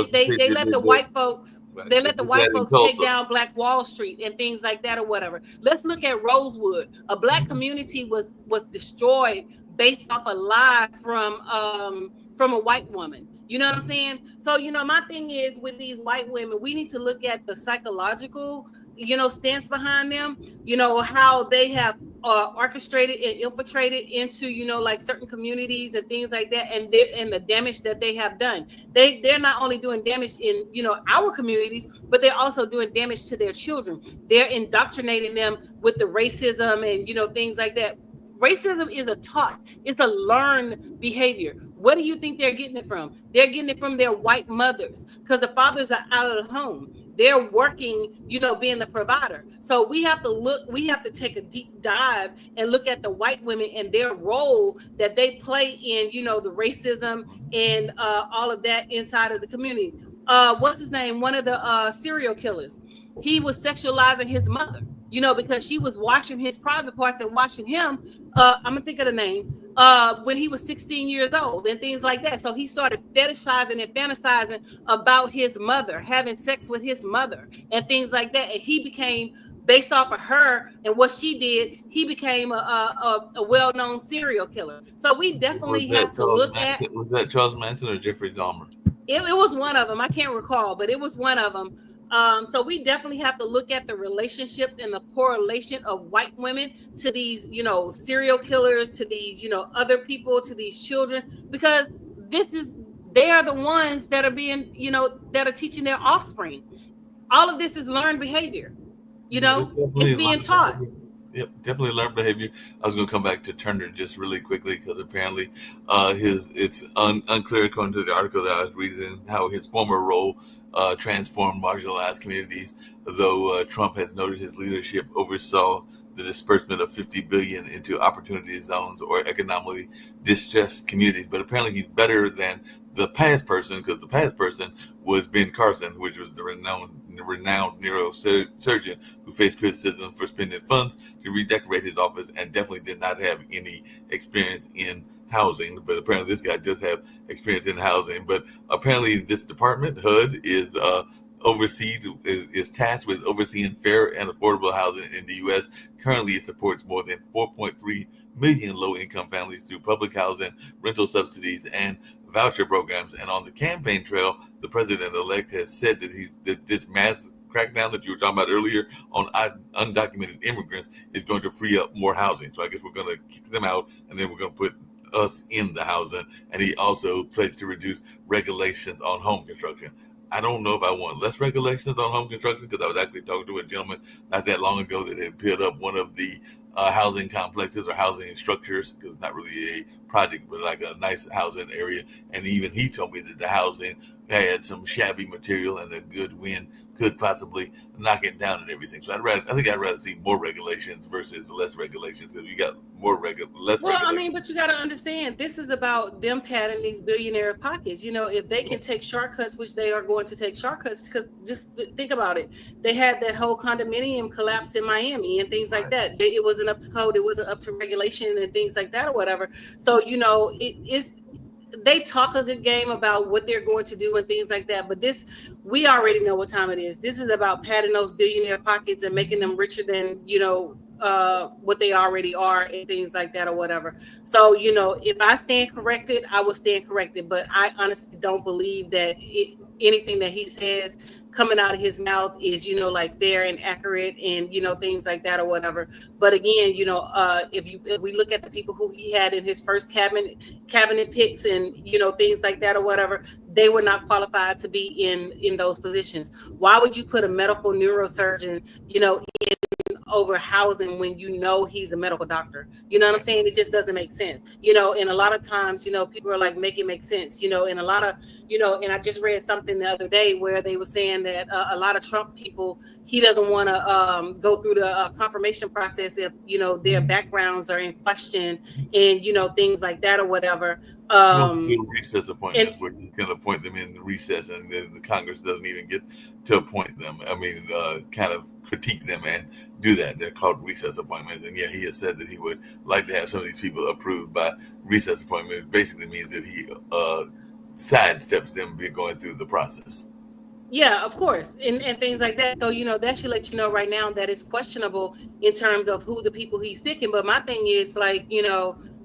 let the white folks, they let the white folks take down Black Wall Street and things like that or whatever. Let's look at Rosewood. A Black community was destroyed based off a lie from a white woman. You know what I'm saying? So, you know, my thing is with these white women, we need to look at the psychological, you know, stance behind them, you know, how they have orchestrated and infiltrated into, you know, like certain communities and things like that, and the damage that they have done. They're not only doing damage in, you know, our communities, but they're also doing damage to their children. They're indoctrinating them with the racism and, you know, things like that. Racism is it's a learned behavior. What do you think they're getting it from? They're getting it from their white mothers, because the fathers are out of the home. They're working, you know, being the provider. So we have to take a deep dive and look at the white women and their role that they play in, you know, the racism and all of that inside of the community. What's his name? One of the serial killers. He was sexualizing his mother, you know, because she was watching his private parts and watching him. I'm gonna think of the name. When he was 16 years old and things like that. So he started fetishizing and fantasizing about his mother, having sex with his mother and things like that. And he became, based off of her and what she did, he became a well-known serial killer. So we definitely have to look at. Was that Charles Manson or Jeffrey Dahmer? It was one of them. I can't recall, but it was one of them. So we definitely have to look at the relationships and the correlation of white women to these, you know, serial killers, to these, you know, other people, to these children, because they are the ones that are being, you know, that are teaching their offspring. All of this is learned behavior, you know, it's being taught. Yep, definitely learned behavior. I was going to come back to Turner just really quickly, because apparently it's unclear, according to the article that I was reading, how his former role transformed marginalized communities, though Trump has noted his leadership oversaw the disbursement of $50 billion into opportunity zones or economically distressed communities. But apparently he's better than the past person, because the past person was Ben Carson, which was the renowned neurosurgeon who faced criticism for spending funds to redecorate his office and definitely did not have any experience in housing. But apparently this guy does have experience in housing. But apparently this department, HUD, is tasked with overseeing fair and affordable housing in the U.S. Currently, it supports more than 4.3 million low-income families through public housing, rental subsidies, and voucher programs. And on the campaign trail, the president-elect has said that this mass crackdown that you were talking about earlier on undocumented immigrants is going to free up more housing. So I guess we're going to kick them out, and then we're going to put us in the housing. And he also pledged to reduce regulations on home construction. I don't know if I want less regulations on home construction, because I was actually talking to a gentleman not that long ago that had built up one of the housing complexes or housing structures, because it's not really a project, but like a nice housing area. And even he told me that the housing had some shabby material and a good wind could possibly knock it down and everything. So I think I'd rather see more regulations versus less regulations, because you got less regulations. I mean, but you got to understand, this is about them padding these billionaire pockets. You know, if they can take shortcuts, which they are going to take shortcuts, because just think about it. They had that whole condominium collapse in Miami and things like that. It wasn't up to code. It wasn't up to regulation and things like that or whatever. So, you know, they talk a good game about what they're going to do and things like that. But we already know what time it is. This is about padding those billionaire pockets and making them richer than, you know, what they already are and things like that or whatever. So, if I stand corrected, I will stand corrected. But I honestly don't believe that anything that he says coming out of his mouth is, like fair and accurate and, things like that or whatever. But again, if we look at the people who he had in his first cabinet picks and, things like that or whatever, they were not qualified to be in those positions. Why would you put a medical neurosurgeon, over housing when he's a medical doctor? You know what I'm saying? It just doesn't make sense. And a lot of times, people are like, make it make sense, and a lot of, and I just read something the other day where they were saying that a lot of Trump people, he doesn't want to go through the confirmation process if, their backgrounds are in question and, things like that or whatever. Recess appointments where you can appoint them in recess and the Congress doesn't even get to appoint them. I mean, kind of critique them and do that. They're called recess appointments. And yeah, he has said that he would like to have some of these people approved by recess appointments. It basically means that he sidesteps them going through the process. Yeah, of course. And things like that. So, that should let you know right now that it's questionable in terms of who the people he's picking. But my thing is like,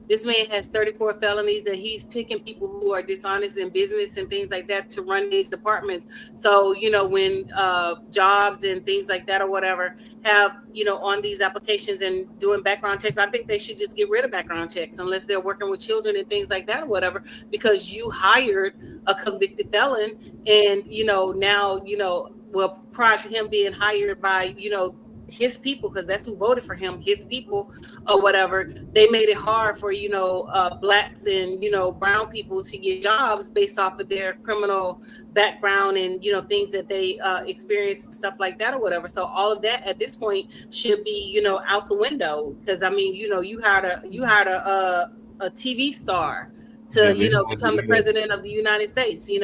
this man has 34 felonies that he's picking people who are dishonest in business and things like that to run these departments. So, when jobs and things like that or whatever have, on these applications and doing background checks, I think they should just get rid of background checks unless they're working with children and things like that or whatever, because you hired a convicted felon and, now, well, prior to him being hired by, his people, because that's who voted for him, his people or whatever, they made it hard for blacks and brown people to get jobs based off of their criminal background and things that they experienced and stuff like that or whatever. So all of that at this point should be out the window, because I mean you hired a TV star to become the president of the United States. He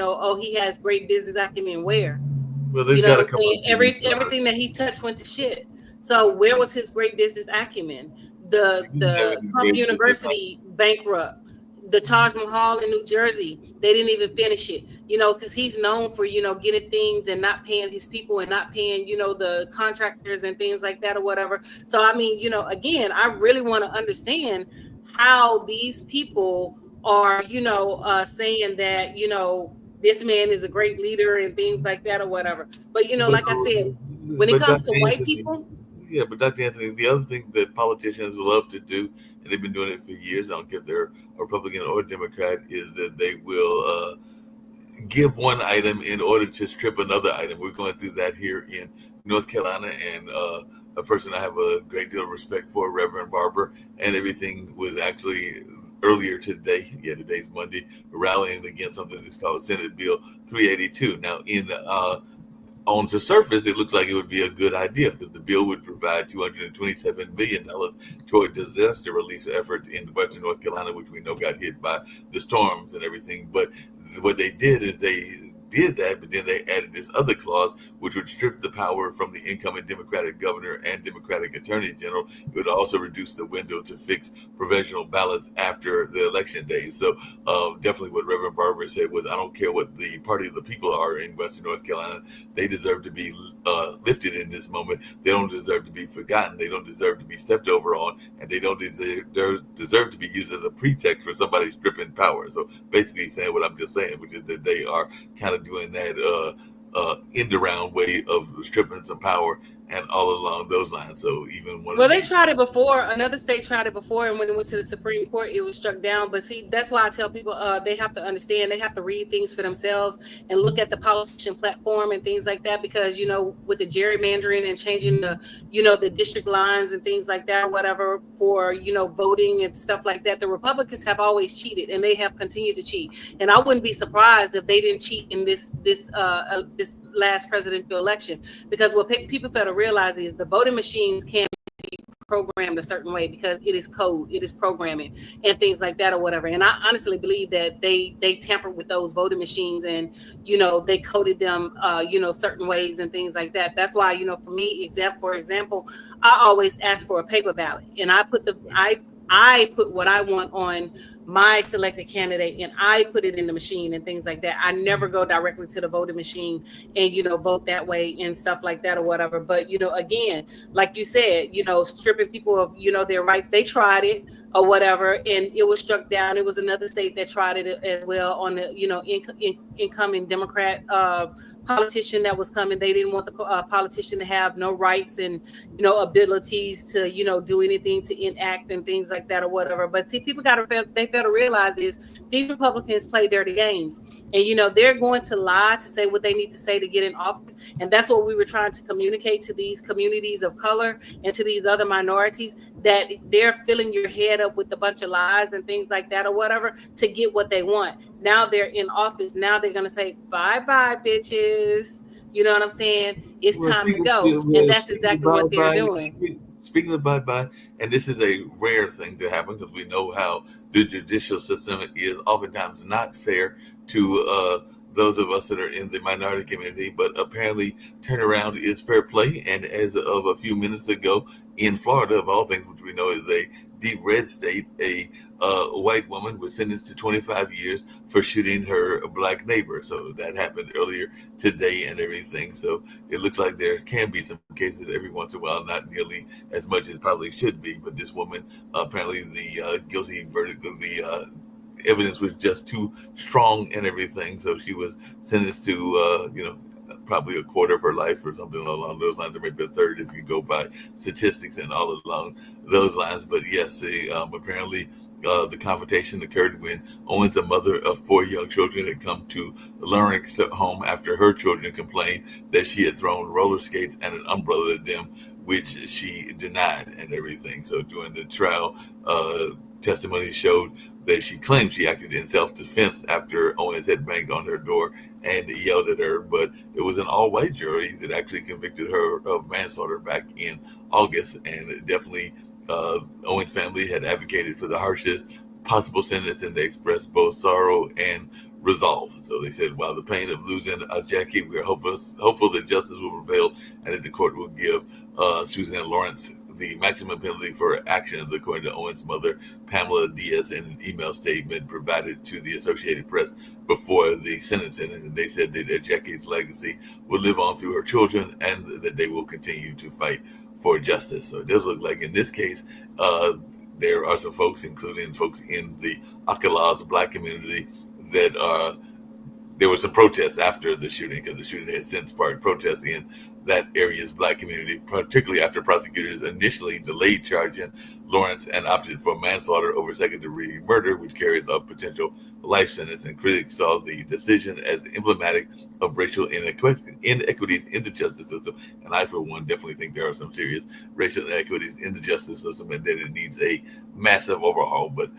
has great business acumen. Where? Well, they've got a couple of everything that he touched went to shit. So where was his great business acumen? The Trump University bankrupt. The Taj Mahal in New Jersey, they didn't even finish it, because he's known for, getting things and not paying his people and not paying, the contractors and things like that or whatever. So, I mean, again, I really want to understand how these people are, saying that, this man is a great leader and things like that or whatever. But, like I said, when it comes to white people. Yeah, but Dr. Anthony, the other thing that politicians love to do, and they've been doing it for years, I don't care if they're Republican or Democrat, is that they will give one item in order to strip another item. We're going through that here in North Carolina, and a person I have a great deal of respect for, Reverend Barber, and everything was actually earlier today, today's Monday, rallying against something that's called Senate Bill 382. Now, on the surface, it looks like it would be a good idea because the bill would provide $227 million toward disaster relief efforts in Western North Carolina, which we know got hit by the storms and everything. But what they did is they did that, but then they added this other clause, which would strip the power from the incoming Democratic governor and Democratic attorney general. It would also reduce the window to fix provisional ballots after the election day. So definitely what Reverend Barber said was, I don't care what the party of the people are in Western North Carolina. They deserve to be lifted in this moment. They don't deserve to be forgotten. They don't deserve to be stepped over on, and they don't deserve to be used as a pretext for somebody stripping power. So basically saying what I'm just saying, which is that they are kind of doing that end around way of stripping some power and all along those lines. So even they tried it before. Another state tried it before, and when it went to the Supreme Court, it was struck down. But see, that's why I tell people they have to understand, they have to read things for themselves and look at the politician platform and things like that, because with the gerrymandering and changing the district lines and things like that, whatever, for voting and stuff like that, the Republicans have always cheated, and they have continued to cheat. And I wouldn't be surprised if they didn't cheat in this last presidential election, because what people fail to realize is the voting machines can't be programmed a certain way because it is code, it is programming and things like that or whatever. And I honestly believe that they tampered with those voting machines and they coded them certain ways and things like that. That's why for me, for example, I always ask for a paper ballot, and I put what I want on my selected candidate and I put it in the machine and things like that. I never go directly to the voting machine and, vote that way and stuff like that or whatever. But, again, like you said, stripping people of, their rights, they tried it or whatever, and it was struck down. It was another state that tried it as well on the, incoming Democrat politician that was coming. They didn't want the politician to have no rights and, abilities to, do anything to enact and things like that or whatever. But see, people they fail to realize is these Republicans play dirty games, and, they're going to lie to say what they need to say to get in office. And that's what we were trying to communicate to these communities of color and to these other minorities, that they're filling your head up with a bunch of lies and things like that or whatever to get what they want. Now they're in office. Now they're going to say, bye-bye, bitches. You know what I'm saying? It's time to go. And that's exactly what they're doing. Speaking of bye-bye, and this is a rare thing to happen because we know how the judicial system is oftentimes not fair to those of us that are in the minority community, but apparently turnaround is fair play. And as of a few minutes ago in Florida, of all things, which we know is a deep red state, a white woman was sentenced to 25 years for shooting her black neighbor. So that happened earlier today and everything. So it looks like there can be some cases every once in a while, not nearly as much as probably should be. But this woman, apparently the guilty verdict of the evidence was just too strong and everything. So she was sentenced to, probably a quarter of her life or something along those lines, or maybe a third if you go by statistics and all along those lines. But yes, apparently the confrontation occurred when Owens, a mother of 4 young children, had come to Lawrence home after her children complained that she had thrown roller skates and an umbrella at them, which she denied and everything. So during the trial, testimony showed that she claimed she acted in self-defense after Owens had banged on her door and yelled at her, but it was an all-white jury that actually convicted her of manslaughter back in August, and definitely Owens' family had advocated for the harshest possible sentence, and they expressed both sorrow and resolve. So they said, while the pain of losing Jackie, we are hopeful that justice will prevail and that the court will give Suzanne Lawrence the maximum penalty for her actions, according to Owens' mother, Pamela Diaz, in an email statement provided to the Associated Press before the sentencing. And they said that Jackie's legacy will live on through her children and that they will continue to fight for justice. So it does look like in this case, there are some folks, including folks in the Akalas Black community, that there were some protests after the shooting, because the shooting had since sparked protests in that area's Black community, particularly after prosecutors initially delayed charging Lawrence and opted for manslaughter over second-degree murder, which carries a potential life sentence. And critics saw the decision as emblematic of racial inequities in the justice system. And I, for one, definitely think there are some serious racial inequities in the justice system and that it needs a massive overhaul. But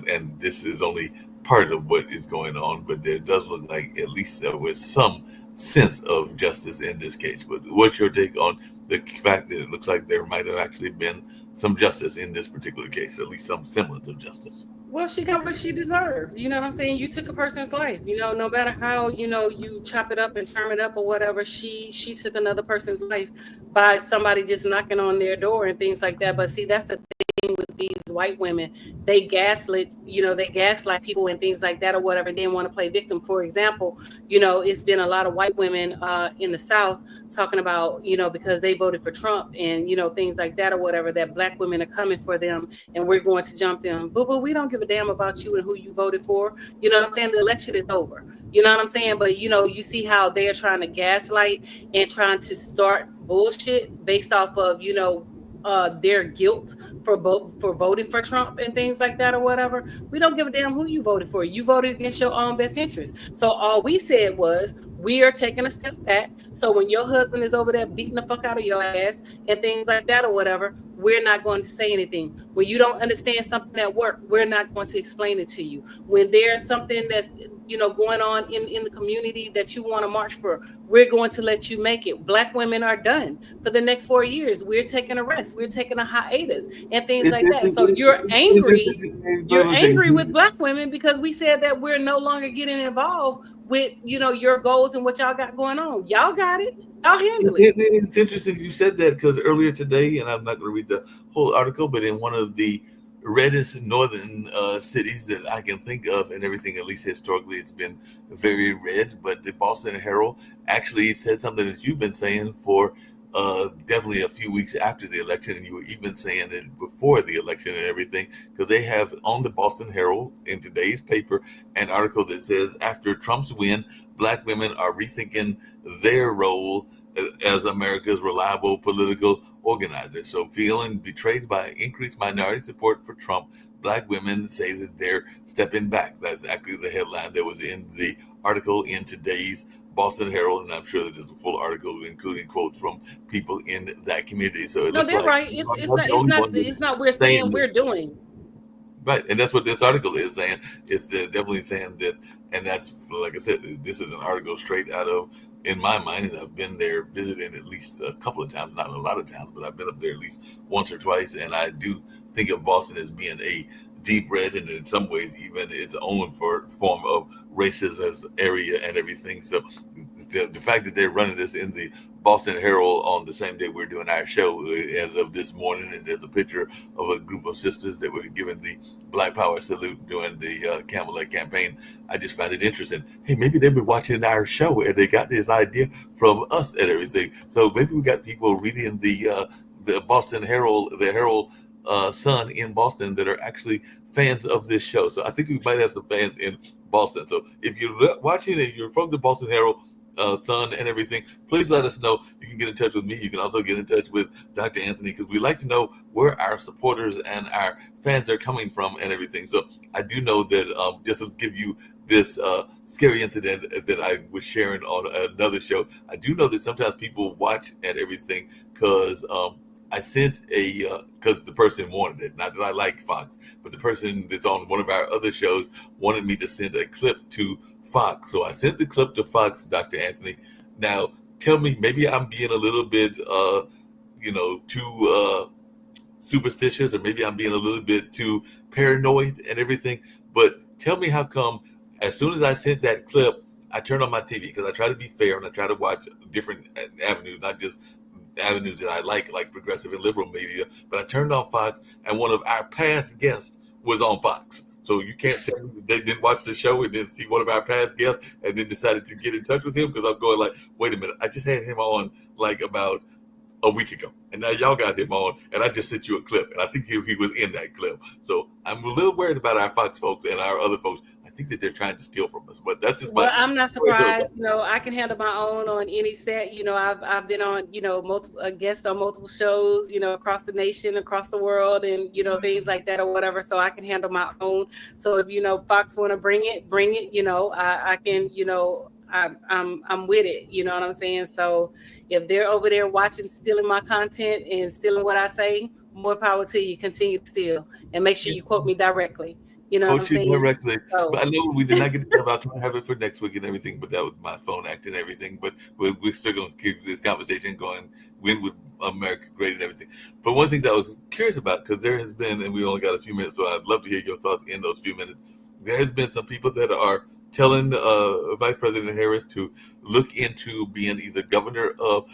and this is only part of what is going on, but there does look like at least there was some sense of justice in this case. But what's your take on the fact that it looks like there might have actually been some justice in this particular case, at least some semblance of justice? Well, she got what she deserved. You know what I'm saying? You took a person's life. No matter how, you chop it up and turn it up or whatever, she took another person's life by somebody just knocking on their door and things like that. But see, that's the thing with these white women. They gaslit people and things like that or whatever, and then want to play victim. For example, it's been a lot of white women in the South talking about, because they voted for Trump and, things like that or whatever, that Black women are coming for them and we're going to jump them. But we don't give a damn about you and who you voted for. You know what I'm saying? The election is over. You know what I'm saying? But, you see how they are trying to gaslight and trying to start bullshit based off of, their guilt for voting for Trump and things like that or whatever. We don't give a damn who you voted for. You voted against your own best interest. So all we said was we are taking a step back. So when your husband is over there beating the fuck out of your ass and things like that or whatever, we're not going to say anything. When you don't understand something at work, we're not going to explain it to you. When there's something that's going on in the community that you want to march for, we're going to let you make it. Black women are done for the next 4 years. We're taking a rest. We're taking a hiatus and things like that. So you're angry. You're angry with Black women because we said that we're no longer getting involved with, your goals and what y'all got going on. Y'all got it. Y'all handle it. It's interesting you said that because earlier today, and I'm not going to read the whole article, but in one of the reddest northern cities that I can think of and everything. At least historically, it's been very red. But the Boston Herald actually said something that you've been saying for definitely a few weeks after the election, and you were even saying it before the election and everything, because they have on the Boston Herald in today's paper an article that says after Trump's win, Black women are rethinking their role as America's reliable political organizer. So, feeling betrayed by increased minority support for Trump, Black women say that they're stepping back. That's actually the headline that was in the article in today's Boston Herald, and I'm sure that there's a full article including quotes from people in that community. So it No, looks they're like right. It's not we're saying we're doing. right, and that's what this article is saying. It's definitely saying that, and that's like I said, this is an article straight out of, in my mind, and I've been there visiting at least a couple of times, not a lot of times, but I've been up there at least once or twice, and I do think of Boston as being a deep red, and in some ways even its own form of racist area and everything. So the fact that they're running this in the Boston Herald on the same day we're doing our show as of this morning, and there's a picture of a group of sisters that were given the Black Power salute during the Kamala campaign. I just found it interesting. Hey, maybe they've been watching our show and they got this idea from us and everything. So maybe we got people reading the Boston Herald, the Herald Sun in Boston that are actually fans of this show. So I think we might have some fans in Boston. So if you're watching and you're from the Boston Herald Sun and everything, please let us know. You can get in touch with me. You can also get in touch with Dr. Anthony, because we like to know where our supporters and our fans are coming from and everything. So I do know that just to give you this scary incident that I was sharing on another show, I do know that sometimes people watch and everything because I sent because the person wanted it. Not that I like Fox, but the person that's on one of our other shows wanted me to send a clip to Fox. So I sent the clip to Fox, Dr. Anthony. Now, tell me, maybe I'm being a little bit, too superstitious, or maybe I'm being a little bit too paranoid and everything. But tell me how come as soon as I sent that clip, I turned on my TV, because I try to be fair and I try to watch different avenues, not just avenues that I like progressive and liberal media. But I turned on Fox, and one of our past guests was on Fox. So you can't tell me that they didn't watch the show and didn't see one of our past guests and then decided to get in touch with him, because I'm going like, wait a minute, I just had him on like about a week ago, and now y'all got him on, and I just sent you a clip, and I think he was in that clip. So I'm a little worried about our Fox folks and our other folks. I think that they're trying to steal from us, but that's just well, I'm not surprised. I can handle my own on any set. I've been on, multiple guests on multiple shows, across the nation, across the world, and things like that or whatever. So I can handle my own. So if Fox want to bring it. I can. I'm with it. You know what I'm saying? So if they're over there watching, stealing my content and stealing what I say, more power to you. Continue to steal, and make sure you quote me directly. You know what I'm saying? Directly. So. But I know we did not get to talk about trying to have it for next week and everything, but that was my phone act and everything. But we're still going to keep this conversation going. Win with America great and everything. But one thing that I was curious about, because there has been, and we only got a few minutes, so I'd love to hear your thoughts in those few minutes. There has been some people that are telling Vice President Harris to look into being either governor of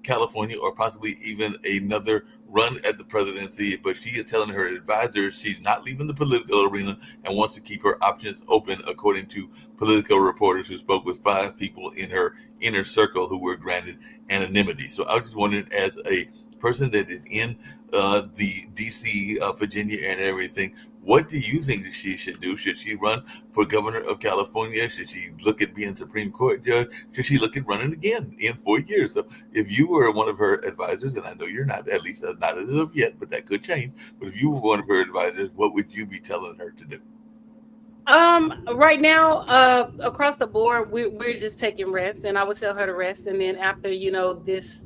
California or possibly even another run at the presidency, but she is telling her advisors she's not leaving the political arena and wants to keep her options open, according to Politico reporters who spoke with 5 people in her inner circle who were granted anonymity. So I was just wondering, as a person that is in the DC, Virginia and everything, what do you think that she should do? Should she run for governor of California? Should she look at being Supreme Court judge? Should she look at running again in 4 years? So if you were one of her advisors, and I know you're not, at least not as of yet, but that could change. But if you were one of her advisors, what would you be telling her to do? Right now, across the board, we're just taking rest, and I would tell her to rest. And then after, this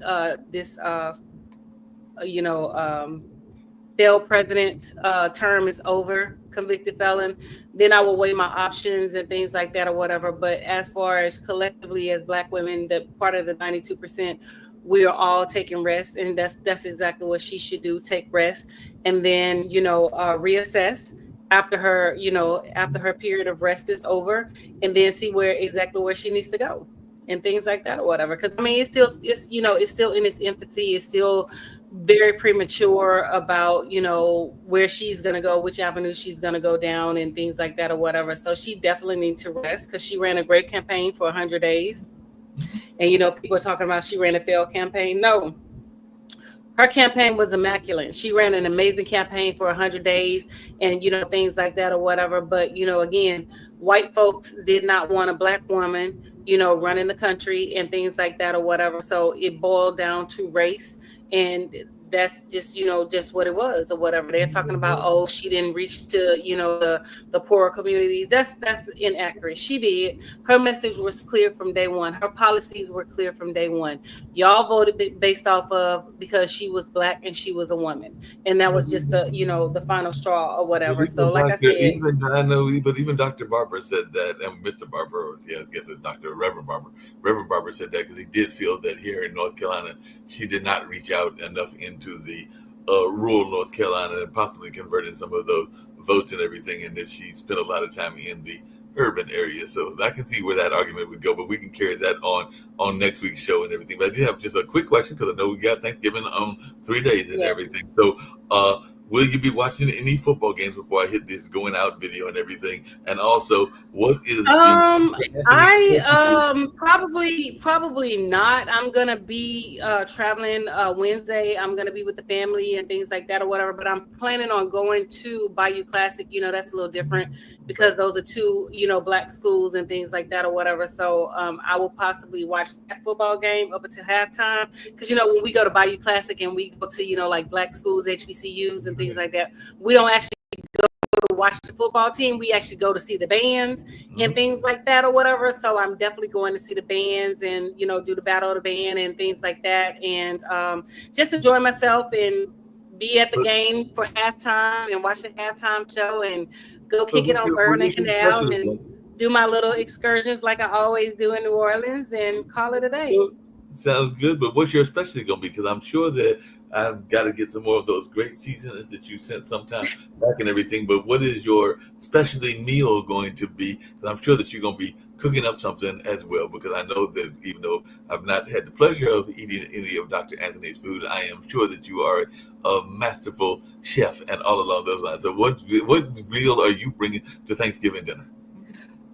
failed president term is over, convicted felon, then I will weigh my options and things like that or whatever. But as far as collectively as Black women, that part of the 92%, we are all taking rest, and that's exactly what she should do. Take rest, and then reassess after her period of rest is over, and then see exactly where she needs to go and things like that or whatever. Because I mean, it's still in its infancy. It's still very premature about, you know, where she's going to go, which avenue she's going to go down and things like that or whatever. So she definitely needs to rest because she ran a great campaign for 100 days. And, you know, people are talking about she ran a failed campaign. No, her campaign was immaculate. She ran an amazing campaign for 100 days and, you know, things like that or whatever. But, you know, again, white folks did not want a black woman, you know, running the country and things like that or whatever. So it boiled down to race. And that's just, you know, just what it was or whatever. They're talking about, oh, she didn't reach to, you know, the poorer communities. That's inaccurate. She did. Her message was clear from day one. Her policies were clear from day one. Y'all voted based off of because she was black and she was a woman. And that was just the, you know, the final straw or whatever. So like I said, even Dr. Barber said that, and Mr. Barber, yeah, I guess it's Reverend Barber said that because he did feel that here in North Carolina, she did not reach out enough into the rural North Carolina and possibly converted some of those votes and everything, and that she spent a lot of time in the urban area. So I can see where that argument would go, but we can carry that on next week's show and everything. But I did have just a quick question because I know we got Thanksgiving 3 days and everything. So will you be watching any football games before I hit this going out video and everything? And also, what is probably not. I'm gonna be traveling Wednesday. I'm gonna be with the family and things like that or whatever. But I'm planning on going to Bayou Classic. You know, that's a little different because those are two, you know, black schools and things like that or whatever. So I will possibly watch that football game up until halftime because, you know, when we go to Bayou Classic and we go to, you know, like black schools, HBCUs and things like that, we don't actually go to watch the football team. We actually go to see the bands and things like that or whatever. So I'm definitely going to see the bands and, you know, do the battle of the band and things like that, and just enjoy myself and be at the game for halftime and watch the halftime show and go kick it on Bourbon Canal and do my little excursions like I always do in New Orleans and call it a day. Well, sounds good, but what's your specialty going to be? Because I'm sure that I've got to get some more of those great seasonings that you sent sometime back and everything. But what is your specialty meal going to be? Because I'm sure that you're going to be cooking up something as well. Because I know that even though I've not had the pleasure of eating any of Dr. Anthony's food, I am sure that you are a masterful chef and all along those lines. So what meal are you bringing to Thanksgiving dinner?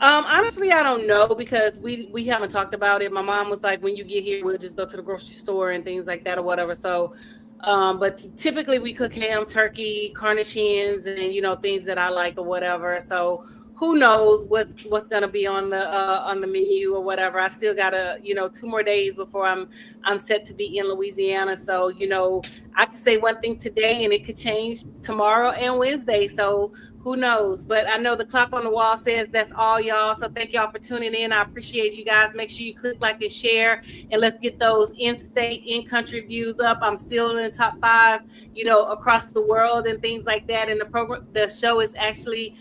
Honestly, I don't know because we haven't talked about it. My mom was like, when you get here, we'll just go to the grocery store and things like that or whatever. So, but typically we cook ham, turkey, Cornish hens, and, you know, things that I like or whatever. So who knows what's gonna be on the menu or whatever. I still gotta, you know, 2 more days before I'm set to be in Louisiana. So, you know, I could say one thing today and it could change tomorrow and Wednesday. So who knows? But I know the clock on the wall says that's all, y'all. So thank y'all for tuning in. I appreciate you guys. Make sure you click like and share, and let's get those in-state, in-country views up. I'm still in the top 5, you know, across the world and things like that. And the show is actually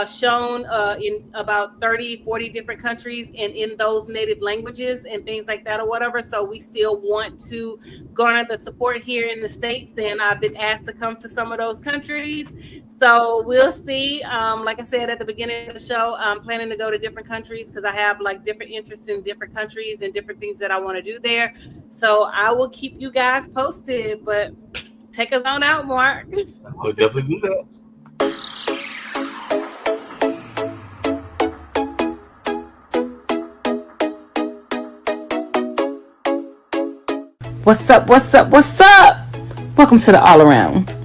shown in about 30, 40 different countries and in those native languages and things like that or whatever. So we still want to garner the support here in the States. And I've been asked to come to some of those countries. So we'll see. Like I said at the beginning of the show, I'm planning to go to different countries because I have like different interests in different countries and different things that I want to do there. So I will keep you guys posted, but take us on out, Mark. I'll definitely do that. What's up? What's up? What's up? Welcome to the All Around.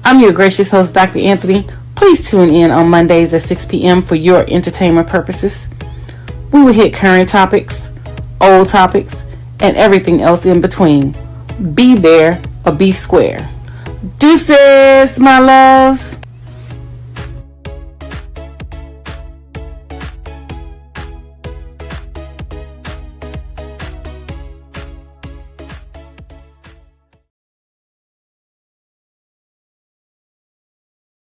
I'm your gracious host, Dr. Anthony. Please tune in on Mondays at 6 p.m. for your entertainment purposes. We will hit current topics, old topics, and everything else in between. Be there or be square. Deuces, my loves.